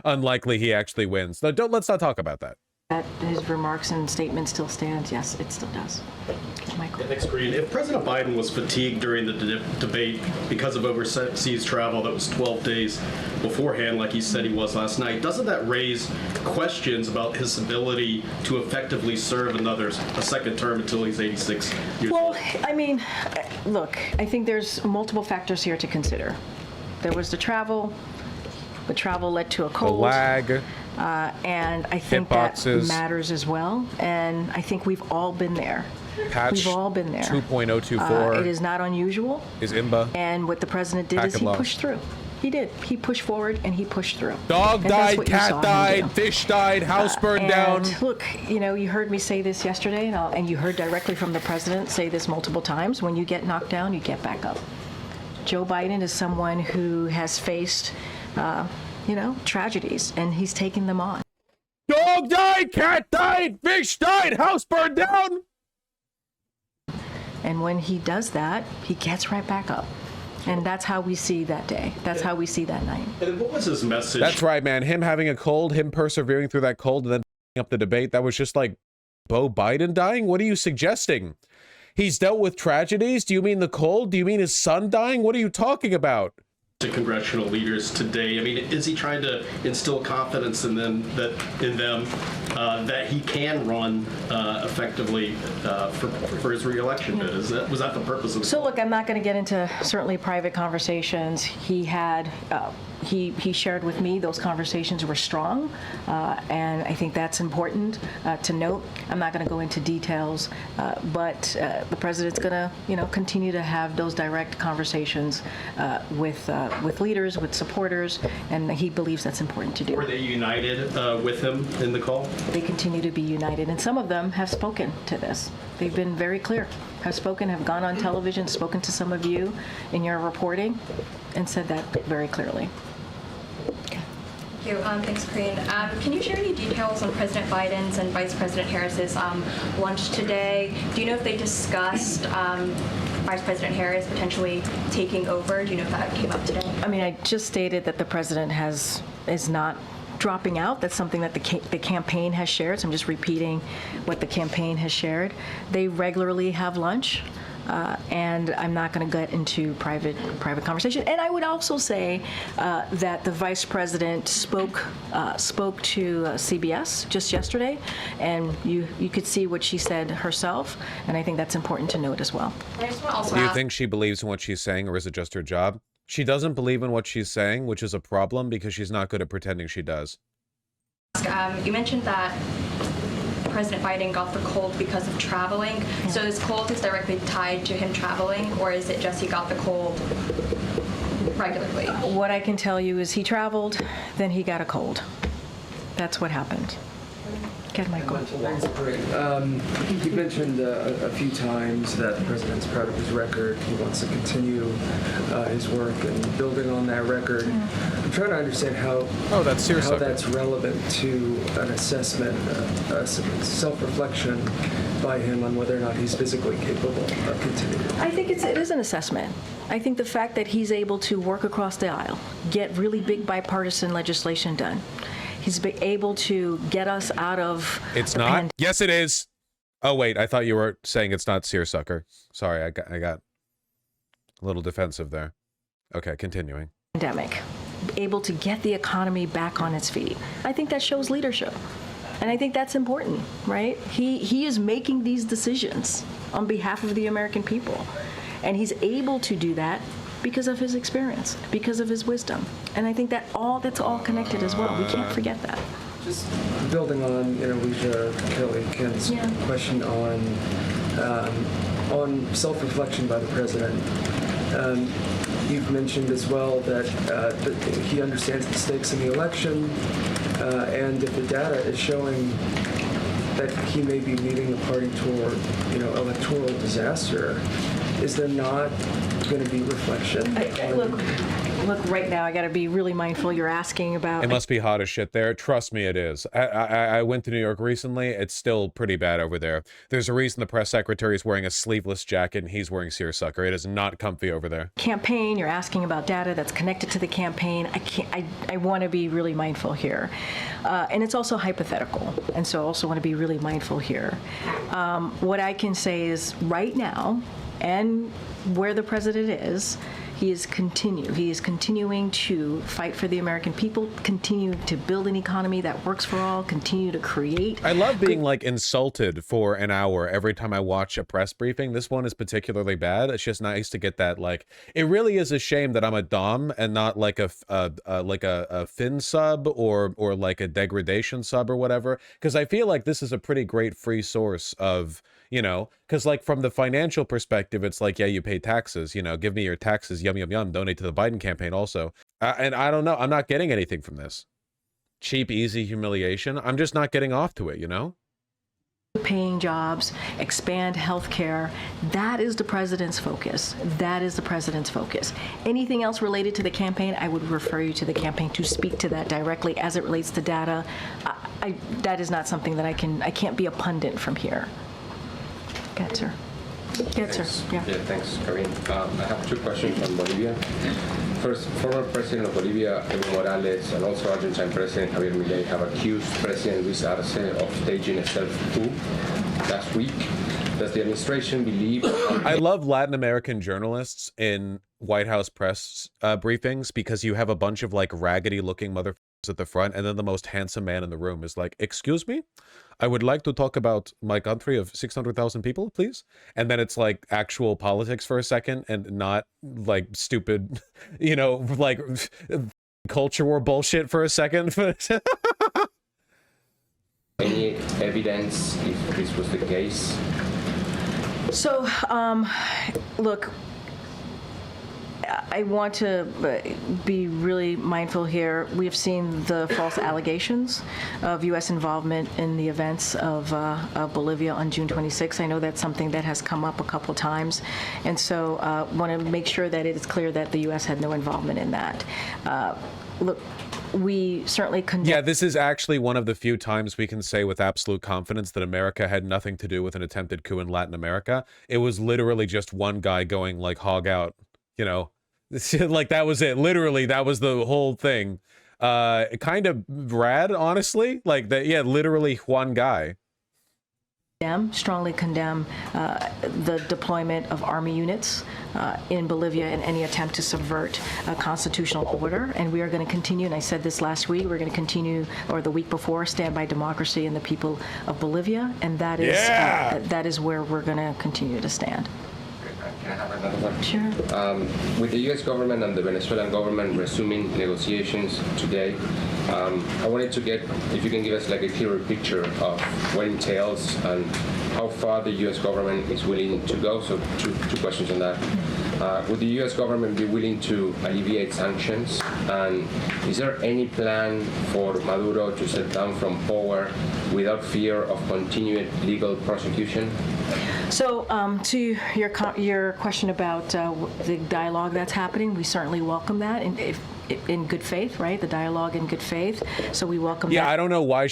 unlikely he actually wins. So let's not talk about that. that his remarks and statement still stands. Yes, it still does. Okay, Michael. Thanks, Green. If President Biden was fatigued during the debate because of overseas travel that was 12 days beforehand, like he said he was last night, doesn't that raise questions about his ability to effectively serve a second term until he's 86 years old? Well, I mean, look, I think there's multiple factors here to consider. There was the travel. The travel led to a cold. The lag. And I think that matters as well. And I think we've all been there. Patch we've all been there. 2.024. It is not unusual. Is IMBA. And what the president did is he pushed through. He did. He pushed forward and he pushed through. Dog died, cat died, fish died, house burned down. Look, you know, you heard me say this yesterday, and you heard directly from the president say this multiple times. When you get knocked down, you get back up. Joe Biden is someone who has faced tragedies, and he's taking them on. Dog died, cat died, fish died, house burned down. And when he does that, he gets right back up. And that's how we see that day. That's how we see that night. And what was his message? That's right, man. Him having a cold, him persevering through that cold, and then up the debate, that was just like Beau Biden dying? What are you suggesting? He's dealt with tragedies? Do you mean the cold? Do you mean his son dying? What are you talking about? To congressional leaders today, I mean, is he trying to instill confidence in them that he can run effectively for his reelection bid? Was that the purpose of? So look, I'm not going to get into certainly private conversations. He had he shared with me those conversations were strong, and I think that's important to note. I'm not going to go into details, but the president's going to continue to have those direct conversations with leaders, with supporters, and he believes that's important to do. Were they united with him in the call? They continue to be united, and some of them have spoken to this. They've been very clear, have gone on television, spoken to some of you in your reporting, and said that very clearly. Thank you. Thanks, Corinne. Can you share any details on President Biden's and Vice President Harris's lunch today? Do you know if they discussed Vice President Harris potentially taking over? Do you know if that came up today? I mean, I just stated that the president is not dropping out. That's something that the campaign has shared. So I'm just repeating what the campaign has shared. They regularly have lunch. And I'm not going to get into private conversation. And I would also say that the vice president spoke to CBS just yesterday, and you could see what she said herself. And I think that's important to note as well. I just want to also Do you ask, think she believes in what she's saying, or is it just her job? She doesn't believe in what she's saying, which is a problem because she's not good at pretending she does. you mentioned that President Biden got the cold because of traveling. So this cold is directly tied to him traveling, or is it just he got the cold regularly? What I can tell you is he traveled, then he got a cold. That's what happened. Get Michael. Thanks, Corinne. You mentioned a few times that the president's proud of his record. He wants to continue his work and building on that record. I'm trying to understand how that's relevant to an assessment, self-reflection by him on whether or not he's physically capable of continuing. I think it is an assessment. I think the fact that he's able to work across the aisle, get really big bipartisan legislation done. He's been able to get us out of. It's not. Yes, it is. Oh wait, I thought you were saying it's not seersucker. Sorry, I got a little defensive there. Okay, continuing. Pandemic, able to get the economy back on its feet. I think that shows leadership, and I think that's important, right? He is making these decisions on behalf of the American people, and he's able to do that because of his experience, because of his wisdom. And I think that's all connected as well. We can't forget that. Just building on, Alicia Kelly Kent's question on self-reflection by the president. You've mentioned as well that he understands the stakes in the election, and if the data is showing that he may be leading the party toward, electoral disaster, is there not going to be reflection? Look, right now, I got to be really mindful. You're asking about. It must be hot as shit there. Trust me, it is. I went to New York recently. It's still pretty bad over there. There's a reason the press secretary is wearing a sleeveless jacket and he's wearing seersucker. It is not comfy over there. Campaign. You're asking about data that's connected to the campaign. I want to be really mindful here, and it's also hypothetical, and so I also want to be really mindful here. What I can say is right now, and where the president is, he is continuing to fight for the American people, continue to build an economy that works for all, continue to create. I love being insulted for an hour every time I watch a press briefing. This one is particularly bad. It's just nice to get that it really is a shame that I'm a dom and not like a fin sub or like a degradation sub or whatever, because I feel like this is a pretty great free source of, because from the financial perspective, it's yeah, you pay taxes, give me your taxes, yum, yum, yum, donate to the Biden campaign also. And I don't know, I'm not getting anything from this. Cheap, easy humiliation. I'm just not getting off to it, Paying jobs, expand healthcare. That is the president's focus. That is the president's focus. Anything else related to the campaign, I would refer you to the campaign to speak to that directly as it relates to data. That is not something that I can't be a pundit from here. Good, sir. Good, sir. Yeah. Thanks, Corinne. I have two questions on Bolivia. First, former President of Bolivia, Evo Morales, and also Argentine President Javier Milei have accused President Luis Arce of staging a self-coup last week. Does the administration believe... I love Latin American journalists in White House press briefings because you have a bunch of raggedy-looking motherfuckers at the front, and then the most handsome man in the room is excuse me, I would like to talk about my country of 600,000 people, please. And then it's actual politics for a second and not stupid, culture war bullshit for a second. Any evidence if this was the case? So, look, I want to be really mindful here. We've seen the false allegations of U.S. involvement in the events of Bolivia on June 26. I know that's something that has come up a couple times, and so want to make sure that it is clear that the U.S. had no involvement in that. Look, we certainly condemn. Yeah, this is actually one of the few times we can say with absolute confidence that America had nothing to do with an attempted coup in Latin America. It was literally just one guy going like hog out, you know, like that was it. Literally, that was the whole thing. Kind of rad, honestly. Like that, yeah, literally one guy. Strongly condemn the deployment of army units in Bolivia and any attempt to subvert a constitutional order. And we are going to continue, and I said this last week, we're going to continue, or the week before, stand by democracy and the people of Bolivia. And that is, that is where we're going to continue to stand. Can I have another one? Sure. With the U.S. government and the Venezuelan government resuming negotiations today, I wanted to get, if you can give us like a clearer picture of what it entails and how far the U.S. government is willing to go. So two questions on that. Would the U.S. government be willing to alleviate sanctions? And is there any plan for Maduro to step down from power without fear of continued legal prosecution? So to your question about the dialogue that's happening, we certainly welcome that, and in good faith, right? The dialogue in good faith. So we welcome. Yeah, that. I don't know why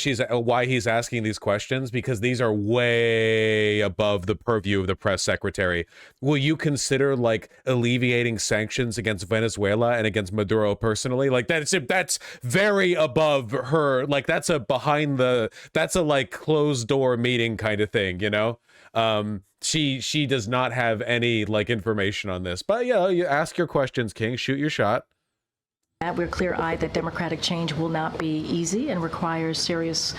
he's asking these questions, because these are way above the purview of the press secretary. Will you consider like alleviating sanctions against Venezuela and against Maduro personally? Like that's very above her. Like that's a like closed door meeting kind of thing, you know? She does not have any like information on this, but yeah, you ask your questions, King, shoot your shot. We're clear-eyed that democratic change will not be easy and requires serious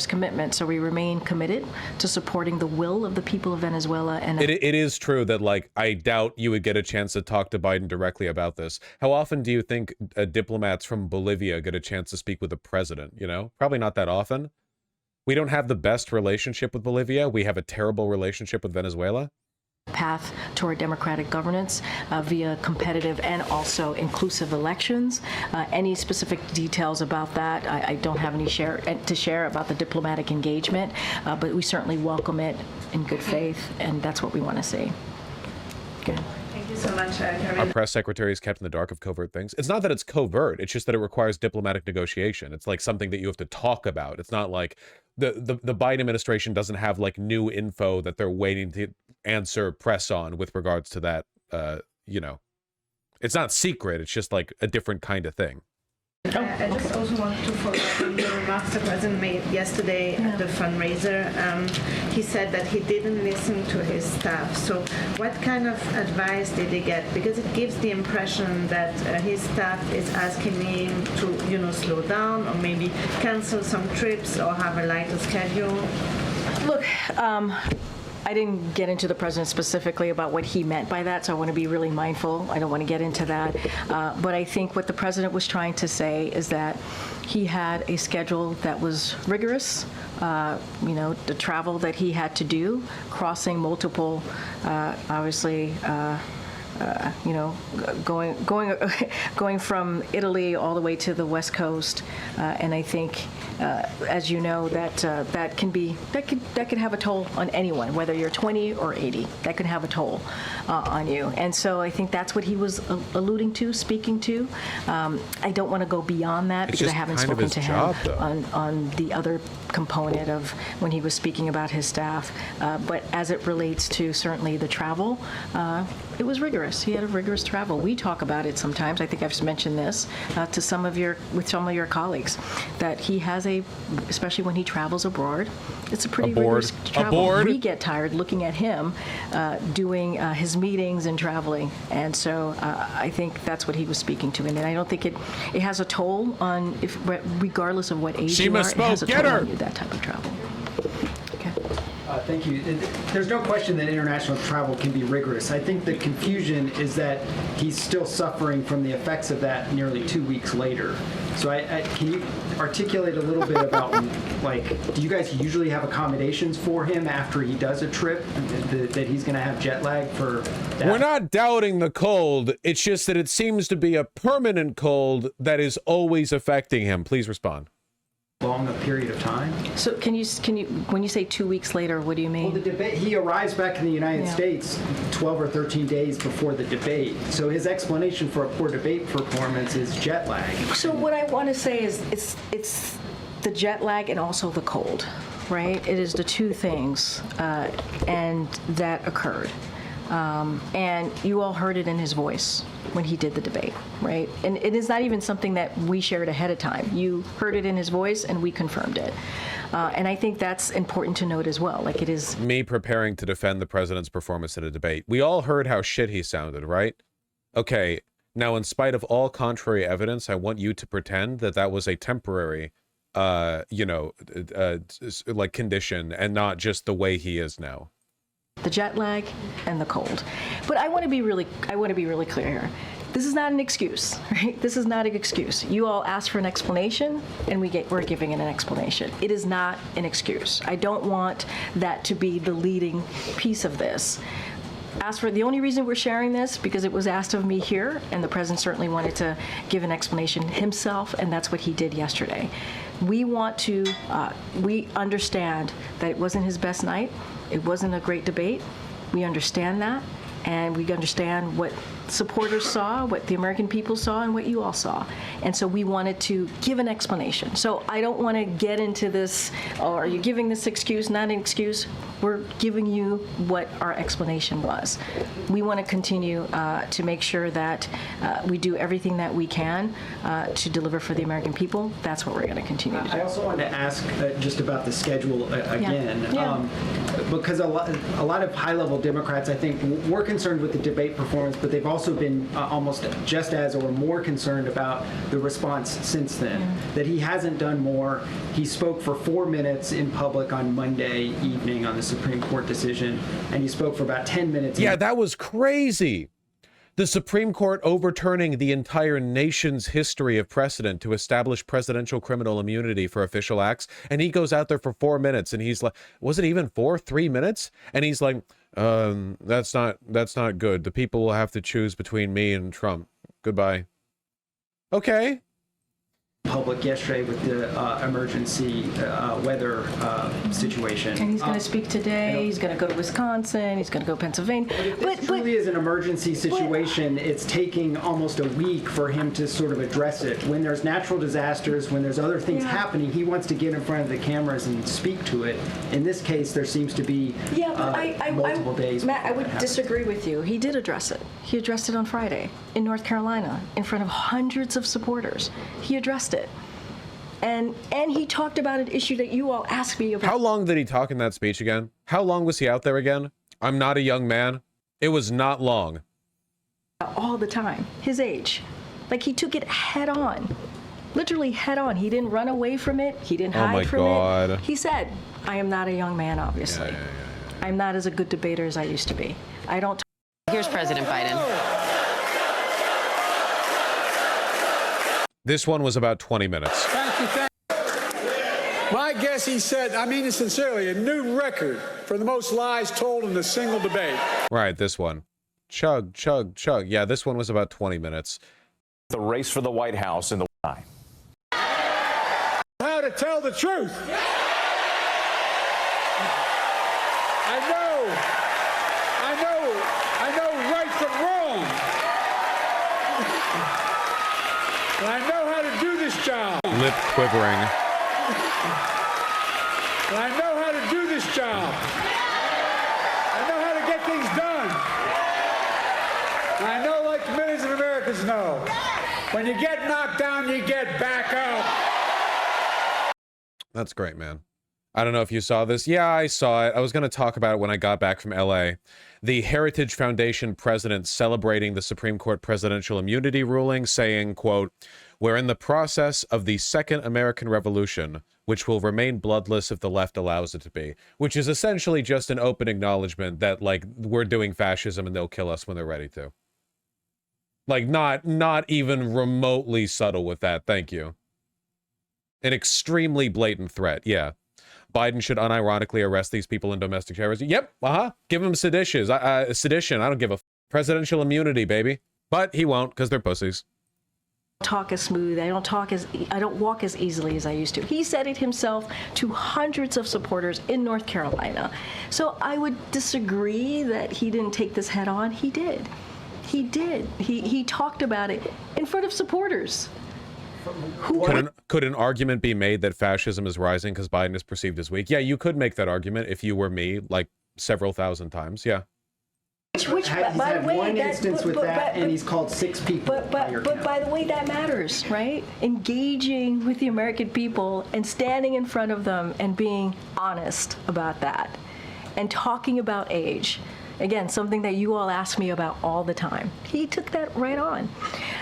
commitment. So we remain committed to supporting the will of the people of Venezuela. And it is true that like I doubt you would get a chance to talk to Biden directly about this. How often do you think diplomats from Bolivia get a chance to speak with the president? You know, probably not that often. We don't have the best relationship with Bolivia. We have a terrible relationship with Venezuela. Path toward democratic governance via competitive and also inclusive elections. Any specific details about that, I don't have any to share about the diplomatic engagement, but we certainly welcome it in good faith, and that's what we want to see. Good. Thank you so much, Our press secretary is kept in the dark of covert things. It's not that it's covert, it's just that it requires diplomatic negotiation. It's like something that you have to talk about. It's not like the Biden administration doesn't have like new info that they're waiting to answer press on with regards to that. You know, it's not secret. It's just like a different kind of thing. I just also want to follow up on the remarks the president made yesterday at the fundraiser. He said that he didn't listen to his staff. So what kind of advice did he get? Because it gives the impression that his staff is asking him to, you know, slow down or maybe cancel some trips or have a lighter schedule. Look, I didn't get into the president specifically about what he meant by that, so I want to be really mindful. I don't want to get into that. But I think what the president was trying to say is that he had a schedule that was rigorous. You know, the travel that he had to do, crossing multiple, obviously, you know, going from Italy all the way to the West Coast, and I think, as you know, that could have a toll on anyone, whether you're 20 or 80. That could have a toll on you, and so I think that's what he was alluding to, speaking to. I don't want to go beyond that because I haven't spoken to him on the other component of when he was speaking about his staff, but as it relates to certainly the travel, it was rigorous. He had a rigorous travel. We talk about it sometimes. I think I've mentioned this to some of your colleagues, that he has especially when he travels abroad, it's a pretty rigorous travel. We get tired looking at him doing his meetings and traveling, and so I think that's what he was speaking to. And I don't think it has a toll on, regardless of what age you are, it has a toll on you, that type of travel. Thank you. There's no question that international travel can be rigorous. I think the confusion is that he's still suffering from the effects of that nearly 2 weeks later. So can you articulate a little bit about, like, do you guys usually have accommodations for him after he does a trip, that he's going to have jet lag for that? We're not doubting the cold. It's just that it seems to be a permanent cold that is always affecting him. Please respond. long a period of time? So can you, when you say 2 weeks later, what do you mean? Well, the debate, he arrives back in the United States 12 or 13 days before the debate. So his explanation for a poor debate performance is jet lag. So what I want to say is it's the jet lag and also the cold, right? It is the two things, and that occurred. And you all heard it in his voice when he did the debate, right? And it is not even something that we shared ahead of time. You heard it in his voice, and we confirmed it. And I think that's important to note as well. Like, it is me preparing to defend the president's performance at a debate. We all heard how shit he sounded, right? Okay, now in spite of all contrary evidence, I want you to pretend that that was a temporary, like condition and not just the way he is now. the jet lag and the cold. But I want to be really clear here. This is not an excuse, right? This is not an excuse. You all asked for an explanation, and we're giving it an explanation. It is not an excuse. I don't want that to be the leading piece of this. The only reason we're sharing this, because it was asked of me here, and the president certainly wanted to give an explanation himself, and that's what he did yesterday. We understand that it wasn't his best night. It wasn't a great debate. We understand that, and we understand what supporters saw, what the American people saw, and what you all saw. And so we wanted to give an explanation. So I don't want to get into this, oh, are you giving this excuse, not an excuse? We're giving you what our explanation was. We want to continue to make sure that we do everything that we can to deliver for the American people. That's what we're going to continue to do. I also wanted to ask just about the schedule again. Yeah. Because a lot of high-level Democrats, I think, were concerned with the debate performance, but they've also been almost just as or more concerned about the response since then, that he hasn't done more. He spoke for 4 minutes in public on Monday evening on the Supreme Court decision, and he spoke for about 10 minutes. Yeah, that was crazy. The Supreme Court overturning the entire nation's history of precedent to establish presidential criminal immunity for official acts. And he goes out there for 4 minutes and he's like, was it even 3 minutes? And he's like, that's not good. The people will have to choose between me and Trump. Goodbye. Okay. Public yesterday with the emergency weather situation. And he's going to speak today. He's going to go to Wisconsin. He's going to go to Pennsylvania. But it truly is an emergency situation. It's taking almost a week for him to sort of address it. When there's natural disasters, when there's other things happening, he wants to get in front of the cameras and speak to it. In this case, there seems to be multiple days. Matt, I would disagree with you. He did address it. He addressed it on Friday in North Carolina in front of hundreds of supporters. He addressed it. And he talked about an issue that you all asked me about. How long did he talk in that speech again? How long was he out there again? I'm not a young man. It was not long. All the time. His age. Like, he took it head on. Literally head on. He didn't run away from it. He didn't hide from it. He said, I am not a young man, obviously. I'm not as a good debater as I used to be. I don't. Here's President Biden. This one was about 20 minutes. Thank you. My guess, he said, I mean it sincerely, a new record for the most lies told in a single debate. Right, this one. Chug, chug, chug. Yeah, this one was about 20 minutes. The race for the White House in the eye. How to tell the truth. I know right from wrong. And I know how to do this job. Lip quivering. And I know how to do this job. I know how to get things done. And I know, like millions of Americans know, when you get knocked down, you get back up. That's great, man. I don't know if you saw this. Yeah, I saw it. I was going to talk about it when I got back from LA. The Heritage Foundation president celebrating the Supreme Court presidential immunity ruling, saying, quote, "We're in the process of the second American Revolution, which will remain bloodless if the left allows it to be," which is essentially just an open acknowledgement that, like, we're doing fascism and they'll kill us when they're ready to. Like, not even remotely subtle with that. Thank you. An extremely blatant threat. Yeah. Biden should unironically arrest these people in domestic terrorism. Yep, give them sedition. I don't give a presidential immunity, baby. But he won't, because they're pussies. talk as smooth. I don't walk as easily as I used to. He said it himself to hundreds of supporters in North Carolina. So I would disagree that he didn't take this head on. He did. He did. He talked about it in front of supporters. Could an argument be made that fascism is rising because Biden is perceived as weak? Yeah, you could make that argument if you were me, like several thousand times. Yeah. He's had one instance with that, and he's called 6 people. But by the way, that matters, right? Engaging with the American people and standing in front of them and being honest about that and talking about age. Again, something that you all ask me about all the time. He took that right on.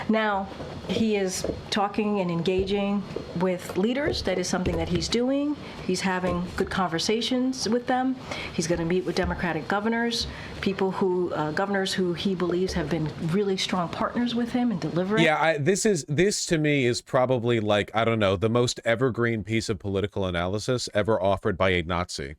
Now, he is talking and engaging with leaders. That is something that he's doing. He's having good conversations with them. He's going to meet with Democratic governors, governors who he believes have been really strong partners with him in delivering. Yeah, this to me is probably like, I don't know, the most evergreen piece of political analysis ever offered by a Nazi.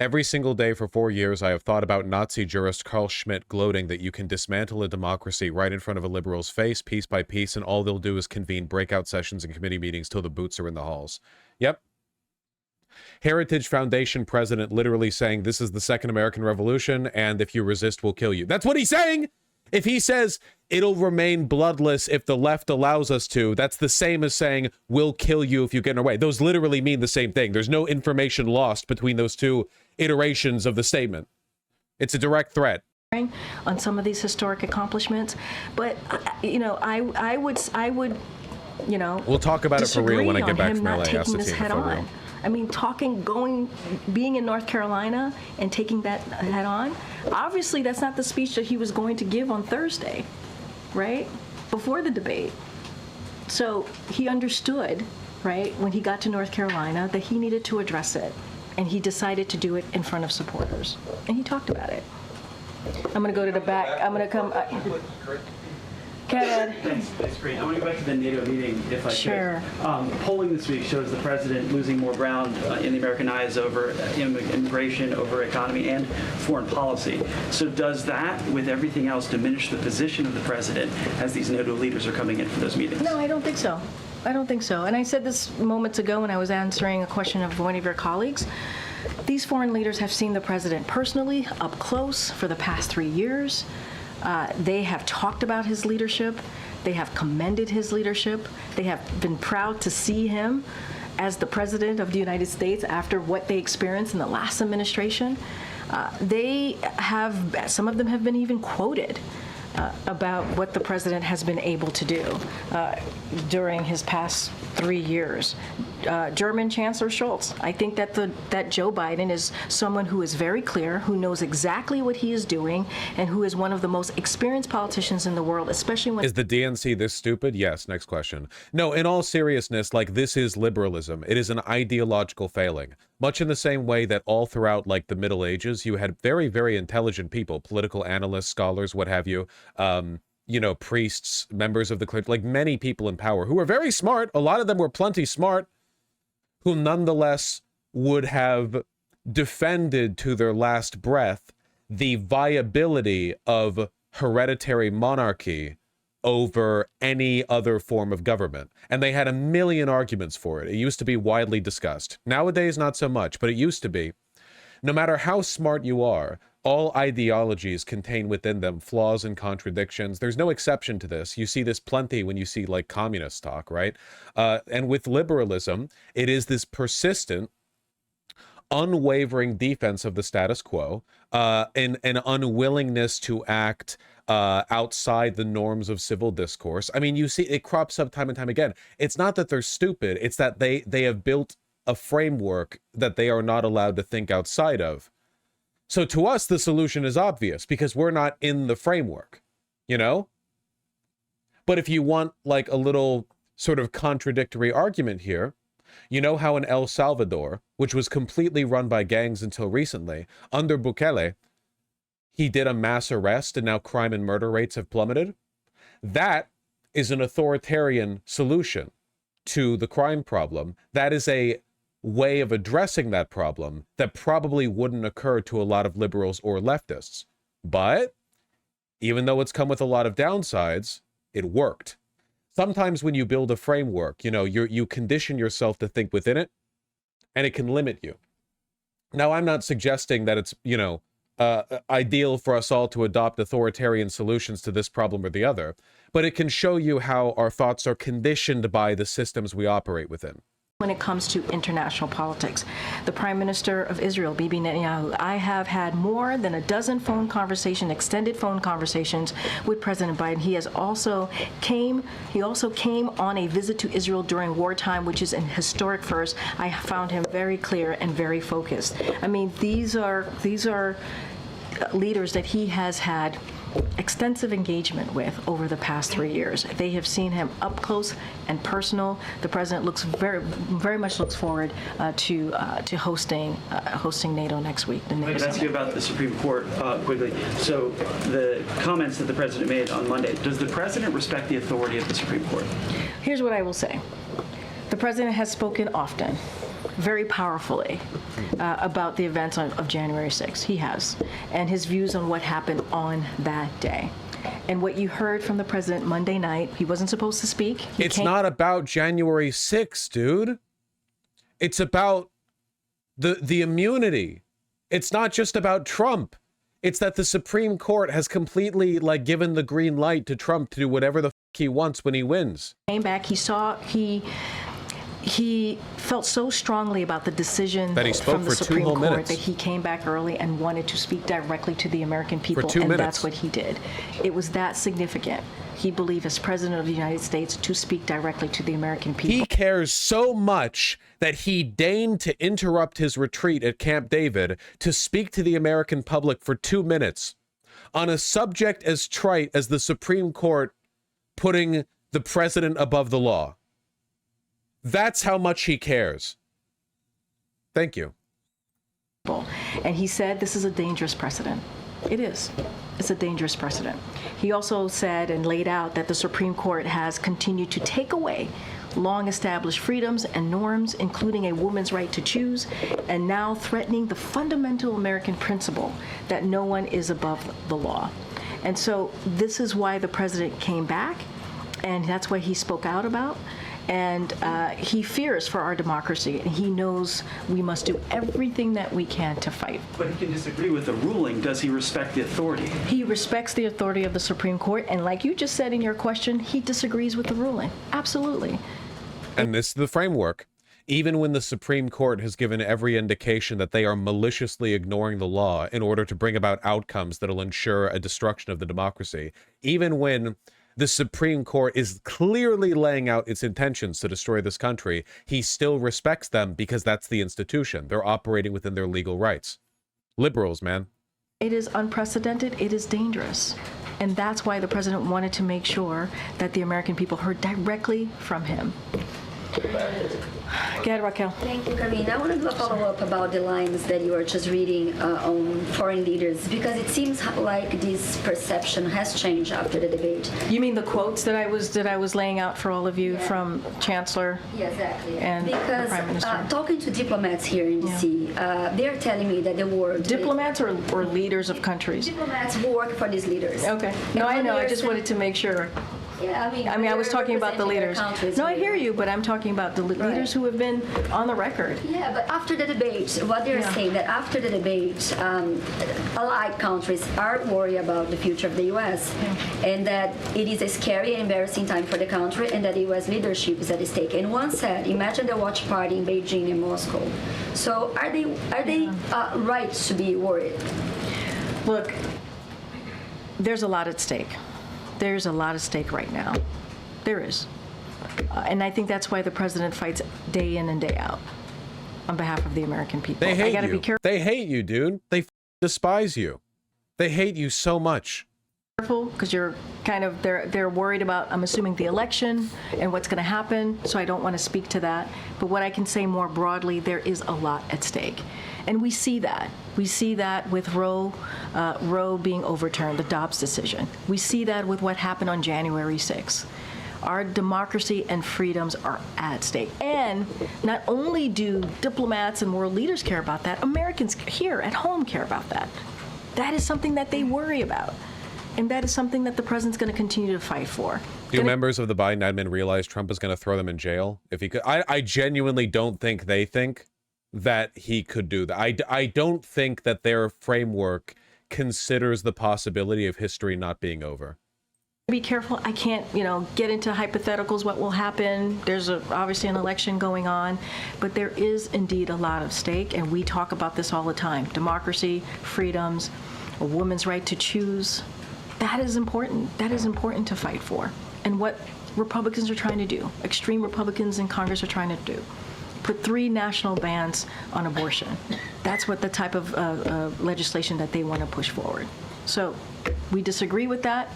Every single day for 4 years, I have thought about Nazi jurist Carl Schmitt gloating that you can dismantle a democracy right in front of a liberal's face, piece by piece, and all they'll do is convene breakout sessions and committee meetings till the boots are in the halls. Yep. Heritage Foundation president literally saying this is the second American Revolution, and if you resist, we'll kill you. That's what he's saying! If he says it'll remain bloodless if the left allows us to, that's the same as saying we'll kill you if you get in our way. Those literally mean the same thing. There's no information lost between those two iterations of the statement. It's a direct threat on some of these historic accomplishments, but I would we'll talk about it for real when I get back from LA. Taking this head on. I mean, being in North Carolina and taking that head on, obviously that's not the speech that he was going to give on Thursday, right? Before the debate. So he understood, right, when he got to North Carolina that he needed to address it. And he decided to do it in front of supporters. And he talked about it. I'm going to go to the back. I'm going to come. Kevin. That's great. I want to go back to the NATO meeting, if I Sure. could. Polling this week shows the president losing more ground in the American eyes over immigration, over economy, and foreign policy. So does that, with everything else, diminish the position of the president as these NATO leaders are coming in for those meetings? No, I don't think so. I don't think so. And I said this moments ago when I was answering a question of one of your colleagues. These foreign leaders have seen the president personally, up close, for the past 3 years. They have talked about his leadership. They have commended his leadership. They have been proud to see him as the president of the United States after what they experienced in the last administration. Some of them have been even quoted about what the president has been able to do during his past 3 years. German Chancellor Scholz, I think that Joe Biden is someone who is very clear, who knows exactly what he is doing, and who is one of the most experienced politicians in the world, especially when... Is the DNC this stupid? Yes, next question. No, in all seriousness, like, this is liberalism. It is an ideological failing. Much in the same way that all throughout, like, the Middle Ages, you had very, very intelligent people, political analysts, scholars, what have you, priests, members of the clergy, like many people in power who were very smart. A lot of them were plenty smart, who nonetheless would have defended to their last breath the viability of hereditary monarchy over any other form of government. And they had a million arguments for it. It used to be widely discussed. Nowadays, not so much, but it used to be. No matter how smart you are, all ideologies contain within them flaws and contradictions. There's no exception to this. You see this plenty when you see, like, communist talk, right? And with liberalism, it is this persistent, unwavering defense of the status quo, and an unwillingness to act outside the norms of civil discourse. I mean, you see it crops up time and time again. It's not that they're stupid. It's that they have built a framework that they are not allowed to think outside of. So to us, the solution is obvious because we're not in the framework, you know? But if you want, like, a little sort of contradictory argument here, you know how in El Salvador, which was completely run by gangs until recently, under Bukele, he did a mass arrest and now crime and murder rates have plummeted? That is an authoritarian solution to the crime problem. That is a way of addressing that problem that probably wouldn't occur to a lot of liberals or leftists. But even though it's come with a lot of downsides, it worked. Sometimes when you build a framework, you know, you condition yourself to think within it, and it can limit you. Now, I'm not suggesting that it's, you know, ideal for us all to adopt authoritarian solutions to this problem or the other, but it can show you how our thoughts are conditioned by the systems we operate within. When it comes to international politics, the Prime Minister of Israel, Bibi Netanyahu, I have had more than a dozen extended phone conversations with President Biden. He also came on a visit to Israel during wartime, which is an historic first. I found him very clear and very focused. I mean, these are leaders that he has had extensive engagement with over the past 3 years. They have seen him up close and personal. The president looks very much looks forward to hosting NATO next week. I could ask you about the Supreme Court quickly. So the comments that the president made on Monday, does the president respect the authority of the Supreme Court? Here's what I will say. The president has spoken often, very powerfully, about the events of January 6th. He has. And his views on what happened on that day. And what you heard from the president Monday night, he wasn't supposed to speak. It's not about January 6th, dude. It's about the immunity. It's not just about Trump. It's that the Supreme Court has completely, like, given the green light to Trump to do whatever the f he wants when he wins. Came back, he felt so strongly about the decision that he spoke from the for Supreme 2 whole Court minutes. that he came back early and wanted to speak directly to the American people, For 2 and minutes. that's what he did. It was that significant. He believed, as President of the United States, to speak directly to the American people. He cares so much that he deigned to interrupt his retreat at Camp David to speak to the American public for 2 minutes on a subject as trite as the Supreme Court putting the president above the law. That's how much he cares. Thank you. And he said this is a dangerous precedent. It is. It's a dangerous precedent. He also said and laid out that the Supreme Court has continued to take away long-established freedoms and norms, including a woman's right to choose, and now threatening the fundamental American principle that no one is above the law. And so this is why the president came back, and that's what he spoke out about. And he fears for our democracy, and he knows we must do everything that we can to fight. But he can disagree with the ruling. Does he respect the authority? He respects the authority of the Supreme Court, and like you just said in your question, he disagrees with the ruling. Absolutely. And this is the framework. Even when the Supreme Court has given every indication that they are maliciously ignoring the law in order to bring about outcomes that will ensure a destruction of the democracy, even when the Supreme Court is clearly laying out its intentions to destroy this country, he still respects them because that's the institution. They're operating within their legal rights. Liberals, man. It is unprecedented. It is dangerous. And that's why the president wanted to make sure that the American people heard directly from him. Go ahead, Raquel. Thank you, Karine. I want to do a follow-up about the lines that you were just reading on foreign leaders, because it seems like this perception has changed after the debate. You mean the quotes that I was laying out for all of you from Chancellor? Yeah, exactly. And because the Prime Minister? Talking to diplomats here in D.C., they're telling me that the word... Diplomats or leaders of countries? Diplomats who work for these leaders. Okay. No, I know. I just wanted to make sure. Yeah, I mean, I was talking about the leaders. No, I hear you, but I'm talking about the leaders who have been on the record. Yeah, but after the debate, what they're saying that after the debate, allied countries are worried about the future of the U.S. and that it is a scary and embarrassing time for the country, and that the U.S. leadership is at stake. And one said, imagine the watch party in Beijing and Moscow. So are they right to be worried? Look, there's a lot at stake. There's a lot at stake right now. There is. And I think that's why the president fights day in and day out on behalf of the American people. They hate I gotta you. be careful. They hate you, dude. They despise you. They hate you so much. Careful, because you're kind of, they're worried about, I'm assuming, the election and what's going to happen, so I don't want to speak to that. But what I can say more broadly, there is a lot at stake. And we see that. We see that with Roe being overturned, the Dobbs decision. We see that with what happened on January 6th. Our democracy and freedoms are at stake. And not only do diplomats and world leaders care about that, Americans here at home care about that. That is something that they worry about. And that is something that the president's going to continue to fight for. Do members of the Biden admin realize Trump is going to throw them in jail if he could? I genuinely don't think they think that he could do that. I don't think that their framework considers the possibility of history not being over. Be careful. I can't, get into hypotheticals, what will happen. There's obviously an election going on, but there is indeed a lot of stake, and we talk about this all the time. Democracy, freedoms, a woman's right to choose. That is important. That is important to fight for. And what Republicans are trying to do, extreme Republicans in Congress are trying to do, put 3 national bans on abortion. That's what the type of legislation that they want to push forward. So we disagree with that.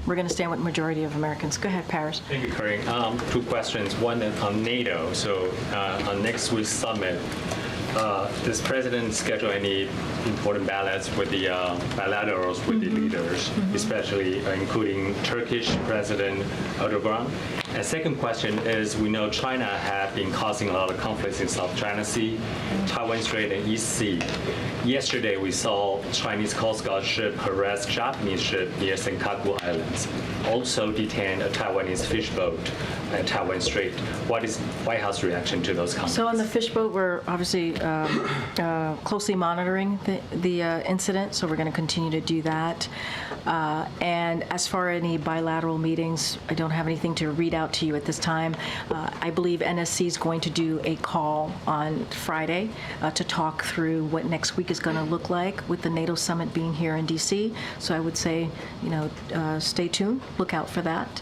We're going to stand with the majority of Americans. Go ahead, Paris. Thank you, Corinne. 2 questions. One is on NATO. So on next week's summit, does President schedule any important ballots with the bilaterals with the leaders, especially including Turkish President Erdogan? And second question is, we know China have been causing a lot of conflicts in South China Sea, Taiwan Strait, and East Sea. Yesterday, we saw Chinese Coast Guard ship harass Japanese ship near Senkaku Islands. Also detained a Taiwanese fish boat at Taiwan Strait. What is White House reaction to those comments? So on the fish boat, we're obviously closely monitoring the incident, so we're going to continue to do that. And as for any bilateral meetings, I don't have anything to read out to you at this time. I believe NSC is going to do a call on Friday to talk through what next week is going to look like with the NATO summit being here in D.C. So I would say, stay tuned, look out for that,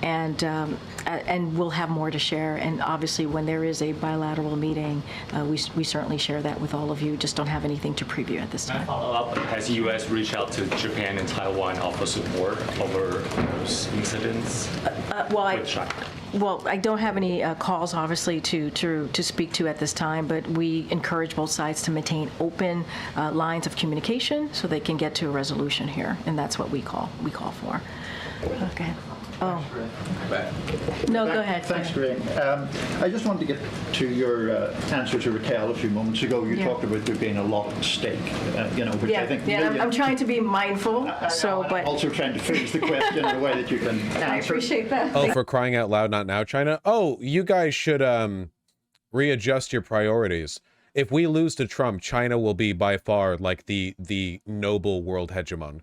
and we'll have more to share. And obviously, when there is a bilateral meeting, we certainly share that with all of you. Just don't have anything to preview at this time. Follow-up, has the U.S. reached out to Japan and Taiwan offer support over those incidents? Well, I don't have any calls, obviously, to speak to at this time, but we encourage both sides to maintain open lines of communication so they can get to a resolution here, and that's what we call for. Okay. Oh. No, go ahead. Thanks, Corinne. I just wanted to get to your answer to Raquel a few moments ago. You talked about there being a lot at stake, which I think... I'm trying to be mindful, but... Also trying to phrase the question in a way that you can answer. I appreciate that. Oh, for crying out loud, not now, China? Oh, you guys should readjust your priorities. If we lose to Trump, China will be by far like the noble world hegemon.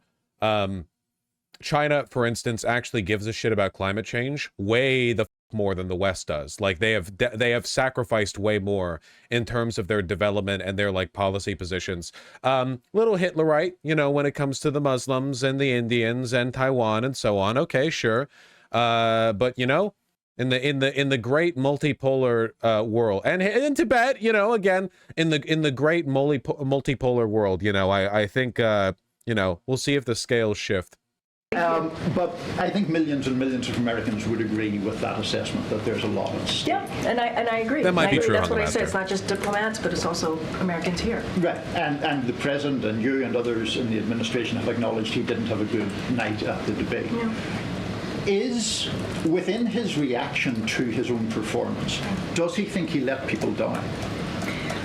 China, for instance, actually gives a shit about climate change way the more than the West does. Like they have sacrificed way more in terms of their development and their like policy positions. Little Hitlerite, when it comes to the Muslims and the Indians and Taiwan and so on. Okay, sure, but in the great multipolar world and in Tibet, again in the great multipolar world, I think we'll see if the scales shift. But I think millions and millions of Americans would agree with that assessment that there's a lot at stake. Yeah, and I agree. That might be true. That's what I said. It's not just diplomats, but it's also Americans here. Right, and the president and you and others in the administration have acknowledged he didn't have a good night at the debate. Yeah. Is within his reaction to his own performance, does he think he let people down?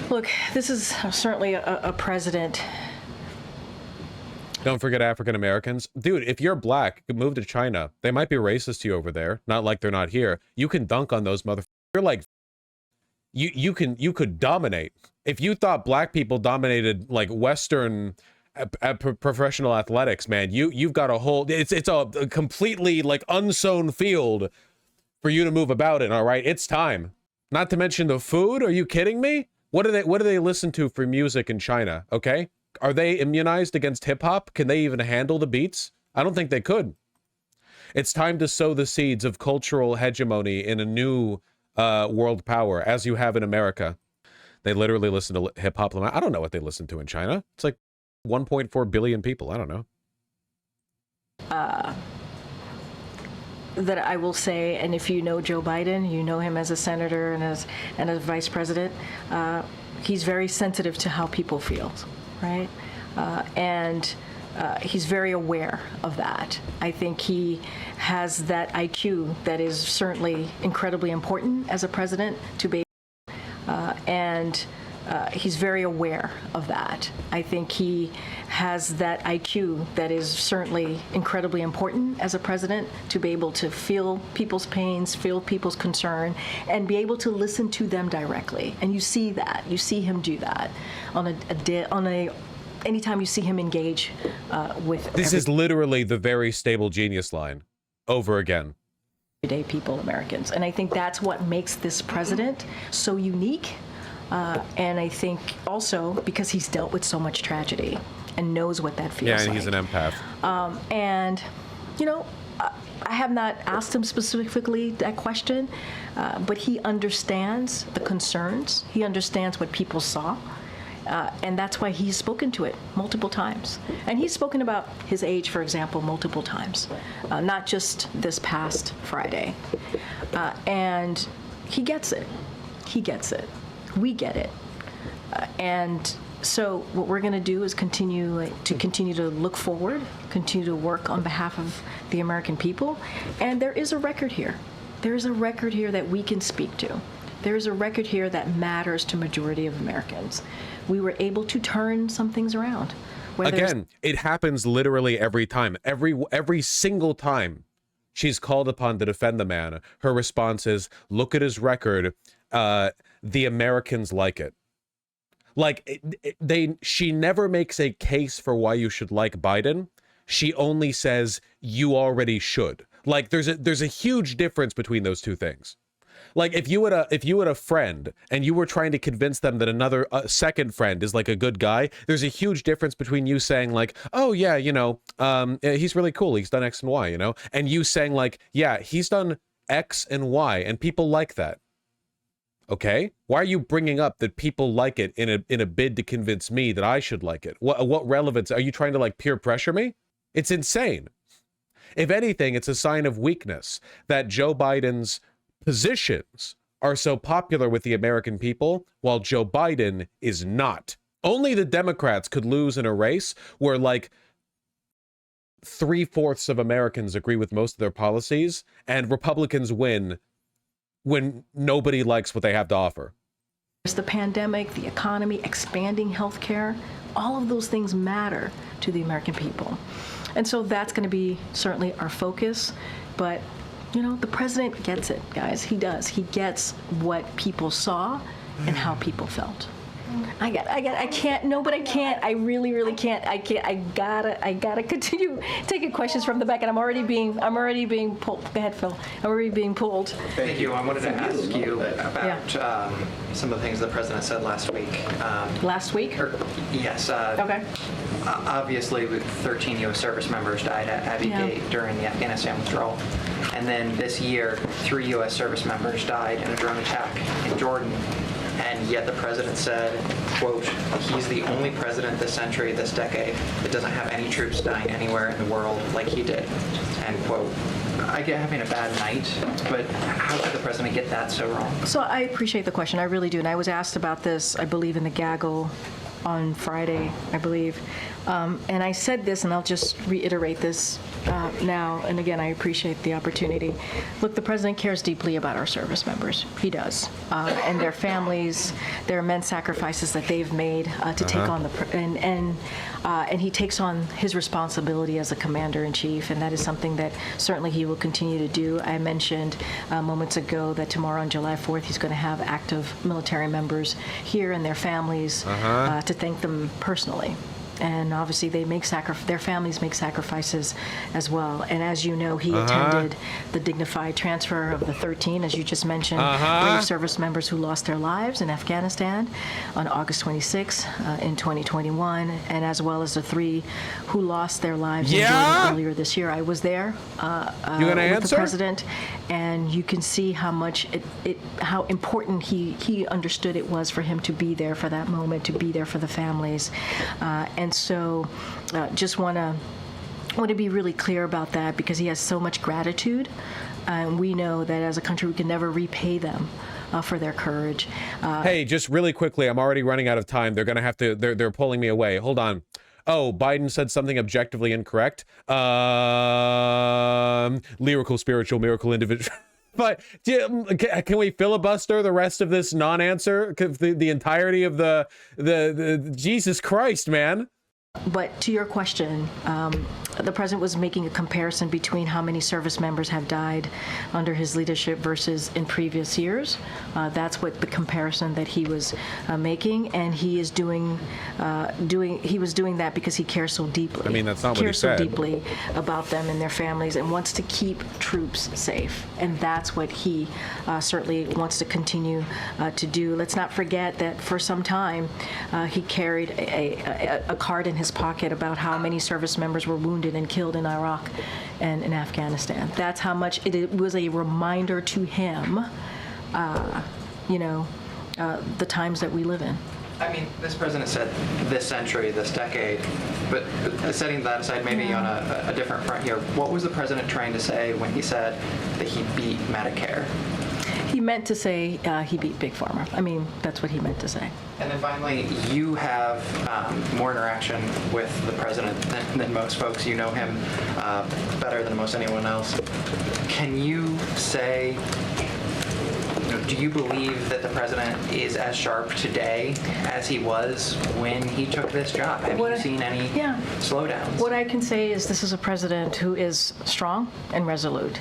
Look, this is certainly a president. Don't forget African Americans. Dude, if you're black, you move to China. They might be racist to you over there. Not like they're not here. You can dunk on those motherfuckers. You're like, you could dominate. If you thought black people dominated like Western professional athletics, man, you've got a whole, it's a completely like unsown field for you to move about in, all right? It's time. Not to mention the food. Are you kidding me? What do they listen to for music in China, okay? Are they immunized against hip-hop? Can they even handle the beats? I don't think they could. It's time to sow the seeds of cultural hegemony in a new world power, as you have in America. They literally listen to hip-hop. I don't know what they listen to in China. It's like 1.4 billion people. I don't know. That I will say, and if you know Joe Biden, you know him as a senator and as vice president, he's very sensitive to how people feel. Right? And he's very aware of that. I think he has that IQ that is certainly incredibly important as a president to be. And he's very aware of that. I think he has that IQ that is certainly incredibly important as a president, to be able to feel people's pains, feel people's concern, and be able to listen to them directly. And you see that. You see him do that anytime you see him engage with. This is literally the very stable genius line over again. Everyday people, Americans. And I think that's what makes this president so unique. And I think also because he's dealt with so much tragedy and knows what that feels like. Yeah, and he's an empath. And, you know, I have not asked him specifically that question, but he understands the concerns. He understands what people saw. And that's why he's spoken to it multiple times. And he's spoken about his age, for example, multiple times, not just this past Friday. And he gets it. He gets it. We get it. And so what we're going to do is continue to look forward, continue to work on behalf of the American people. And there is a record here. There is a record here that we can speak to. There is a record here that matters to majority of Americans. We were able to turn some things around. Again, it happens literally every time. Every single time she's called upon to defend the man, her response is, look at his record. The Americans like it. Like, she never makes a case for why you should like Biden. She only says you already should. Like, there's a huge difference between those two things. Like, if you had a friend and you were trying to convince them that another second friend is like a good guy, there's a huge difference between you saying like, oh yeah, you know, he's really cool, he's done X and Y, you know, and you saying like, yeah, he's done X and Y, and people like that. Okay, why are you bringing up that people like it in a bid to convince me that I should like it? What relevance are you trying to like peer pressure me? It's insane. If anything, it's a sign of weakness that Joe Biden's positions are so popular with the American people, while Joe Biden is not. Only the Democrats could lose in a race where like 3/4 of Americans agree with most of their policies, and Republicans win when nobody likes what they have to offer. There's the pandemic, the economy, expanding healthcare. All of those things matter to the American people. And so that's going to be certainly our focus. But you know, the president gets it, guys. He does. He gets what people saw and how people felt. I can't. No, but I can't. I really can't. I can't. I gotta continue taking questions from the back, and I'm already being pulled. Go ahead, Phil. I'm already being pulled. Thank you. I wanted to ask you about some of the things the president said last week. Last week? Yes. Okay. Obviously, 13 U.S. service members died at Abbey Gate during the Afghanistan withdrawal. And then this year, 3 U.S. service members died in a drone attack in Jordan. And yet the president said, quote, he's the only president this century, this decade, that doesn't have any troops dying anywhere in the world like he did, end quote. I get having a bad night, but how could the president get that so wrong? So I appreciate the question. I really do. And I was asked about this, I believe, in the gaggle on Friday, I believe. And I said this, and I'll just reiterate this now. And again, I appreciate the opportunity. Look, the president cares deeply about our service members. He does. And their families, their immense sacrifices that they've made to take on and he takes on his responsibility as a commander-in-chief, and that is something that certainly he will continue to do. I mentioned moments ago that tomorrow on July 4th, he's going to have active military members here and their families to thank them personally. And obviously, their families make sacrifices as well. And as you know, he attended the dignified transfer of the 13, as you just mentioned, brave service members who lost their lives in Afghanistan on August 26 in 2021, and as well as the 3 who lost their lives in Jordan earlier this year. I was there with the president, and you can see how much how important he understood it was for him to be there for that moment, to be there for the families. And so just want to be really clear about that, because he has so much gratitude. And we know that as a country, we can never repay them for their courage. Hey, just really quickly, I'm already running out of time. They're going to have to, they're pulling me away. Hold on. Oh, Biden said something objectively incorrect. Lyrical, spiritual, miracle, individual. But can we filibuster the rest of this non-answer? The entirety of the Jesus Christ, man. But to your question, the president was making a comparison between how many service members have died under his leadership versus in previous years. That's what the comparison that he was making, and he is he was doing that because he cares so deeply. I mean, that's not what he cares so said. deeply about them and their families, and wants to keep troops safe, and that's what he certainly wants to continue to do. Let's not forget that for some time he carried a card in his pocket about how many service members were wounded and killed in Iraq and in Afghanistan. That's how much it was a reminder to him, the times that we live in. I mean, this president said this century, this decade, but setting that aside, maybe on a different front here, what was the president trying to say when he said that he beat Medicare? He meant to say he beat Big Pharma. I mean, that's what he meant to say. And then finally, you have more interaction with the president than most folks. You know him better than most anyone else. Can you say, do you believe that the president is as sharp today as he was when he took this job? Have you seen any slowdowns? What I can say is this is a president who is strong and resolute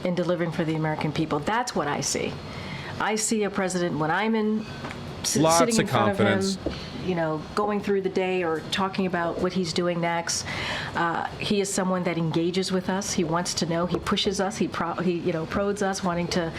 in delivering for the American people. That's what I see. I see a president when I'm sitting in front of him, going through the day or talking about what he's doing next. He is someone that engages with us. He wants to know. He pushes us. He prods us, wanting to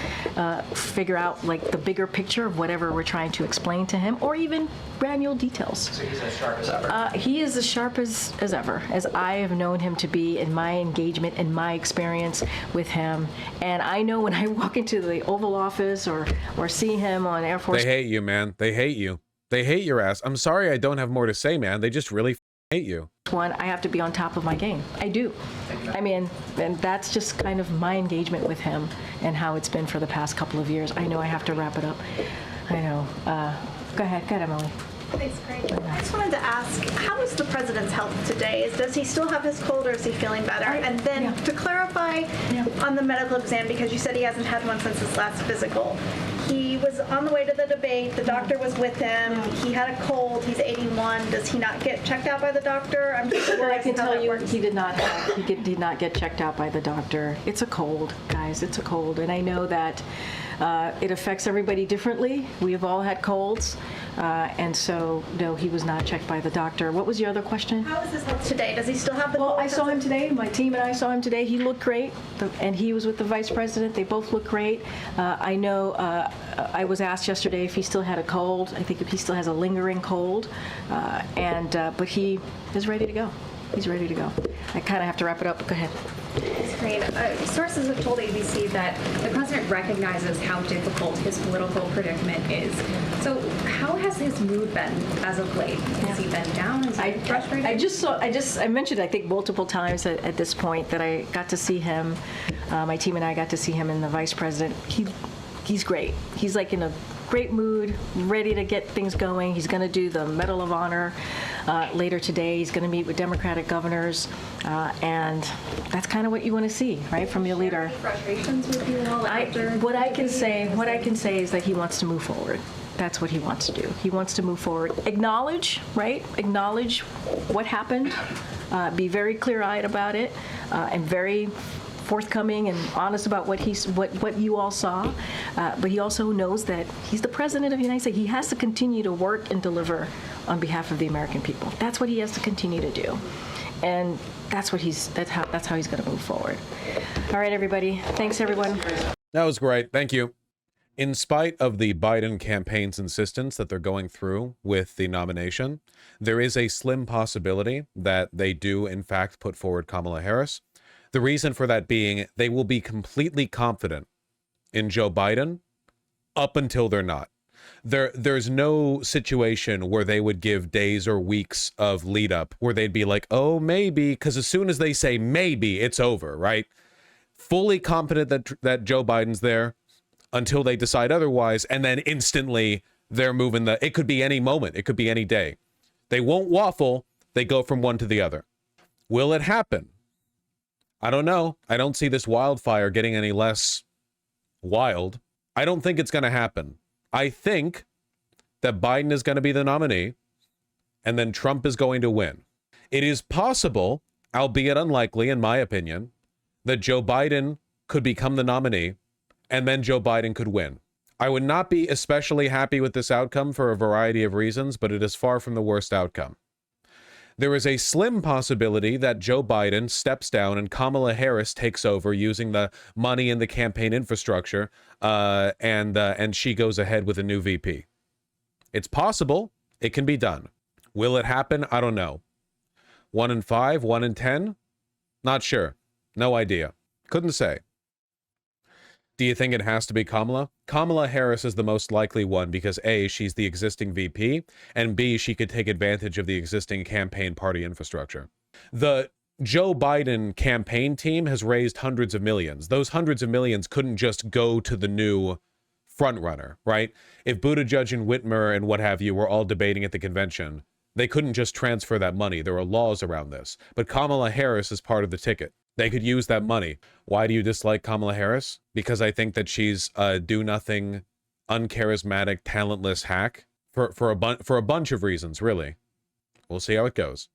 figure out like the bigger picture of whatever we're trying to explain to him, or even granular details. So he's as sharp as ever. He is as sharp as ever, as I have known him to be in my engagement and my experience with him. And I know when I walk into the Oval Office or see him on Air Force. They hate you, man. They hate you. They hate your ass. I'm sorry I don't have more to say, man. They just really hate you. One, I have to be on top of my game. I do. I mean, and that's just kind of my engagement with him and how it's been for the past couple of years. I know I have to wrap it up. I know. Go ahead, Emily. Thanks, Craig. I just wanted to ask, how is the president's health today? Does he still have his cold, or is he feeling better? And then to clarify on the medical exam, because you said he hasn't had one since his last physical, he was on the way to the debate. The doctor was with him. He had a cold. He's 81. Does he not get checked out by the doctor? I'm just Well, I can tell you he did not get checked out by the doctor. It's a cold, guys. It's a cold. And I know that it affects everybody differently. We have all had colds. And so, no, he was not checked by the doctor. What was your other question? How is his health today? Does he still have the Well, cold? I saw him today. My team and I saw him today. He looked great. And he was with the vice president. They both looked great. I know I was asked yesterday if he still had a cold. I think if he still has a lingering cold. But he is ready to go. He's ready to go. I kind of have to wrap it up, but go ahead. It's great. Sources have told ABC that the president recognizes how difficult his political predicament is. So how has his mood been as of late? Has he been down? Is he frustrated? I mentioned, I think, multiple times at this point that I got to see him. My team and I got to see him and the vice president. He's great. He's like in a great mood, ready to get things going. He's going to do the Medal of Honor later today. He's going to meet with Democratic governors, and that's kind of what you want to see, right, from your leader. Any frustrations with you all after? What I can say is that he wants to move forward. That's what he wants to do. He wants to move forward. Acknowledge, right? Acknowledge what happened. Be very clear-eyed about it, and very forthcoming and honest about what you all saw, but he also knows that he's the president of the United States. He has to continue to work and deliver on behalf of the American people. That's what he has to continue to do, and that's how he's going to move forward. All right, everybody. Thanks, everyone. That was great. Thank you. In spite of the Biden campaign's insistence that they're going through with the nomination, there is a slim possibility that they do, in fact, put forward Kamala Harris. The reason for that being they will be completely confident in Joe Biden up until they're not. There's no situation where they would give days or weeks of lead up where they'd be like, oh, maybe, because as soon as they say maybe, it's over, right? Fully confident that Joe Biden's there until they decide otherwise, and then instantly they're moving it could be any moment, it could be any day. They won't waffle, they go from one to the other. Will it happen? I don't know. I don't see this wildfire getting any less wild. I don't think it's going to happen. I think that Biden is going to be the nominee, and then Trump is going to win. It is possible, albeit unlikely in my opinion, that Joe Biden could become the nominee, and then Joe Biden could win. I would not be especially happy with this outcome for a variety of reasons, but it is far from the worst outcome. There is a slim possibility that Joe Biden steps down and Kamala Harris takes over using the money in the campaign infrastructure, and she goes ahead with a new VP. It's possible. It can be done. Will it happen? I don't know. 1 in 5, 1 in 10? Not sure. No idea. Couldn't say. Do you think it has to be Kamala? Kamala Harris is the most likely one because A, she's the existing VP, and B, she could take advantage of the existing campaign party infrastructure. The Joe Biden campaign team has raised hundreds of millions. Those hundreds of millions couldn't just go to the new frontrunner, right? If Buttigieg and Whitmer and what have you were all debating at the convention, they couldn't just transfer that money. There are laws around this. But Kamala Harris is part of the ticket. They could use that money. Why do you dislike Kamala Harris? Because I think that she's a do-nothing, uncharismatic, talentless hack for a bunch of reasons, really. We'll see how it goes.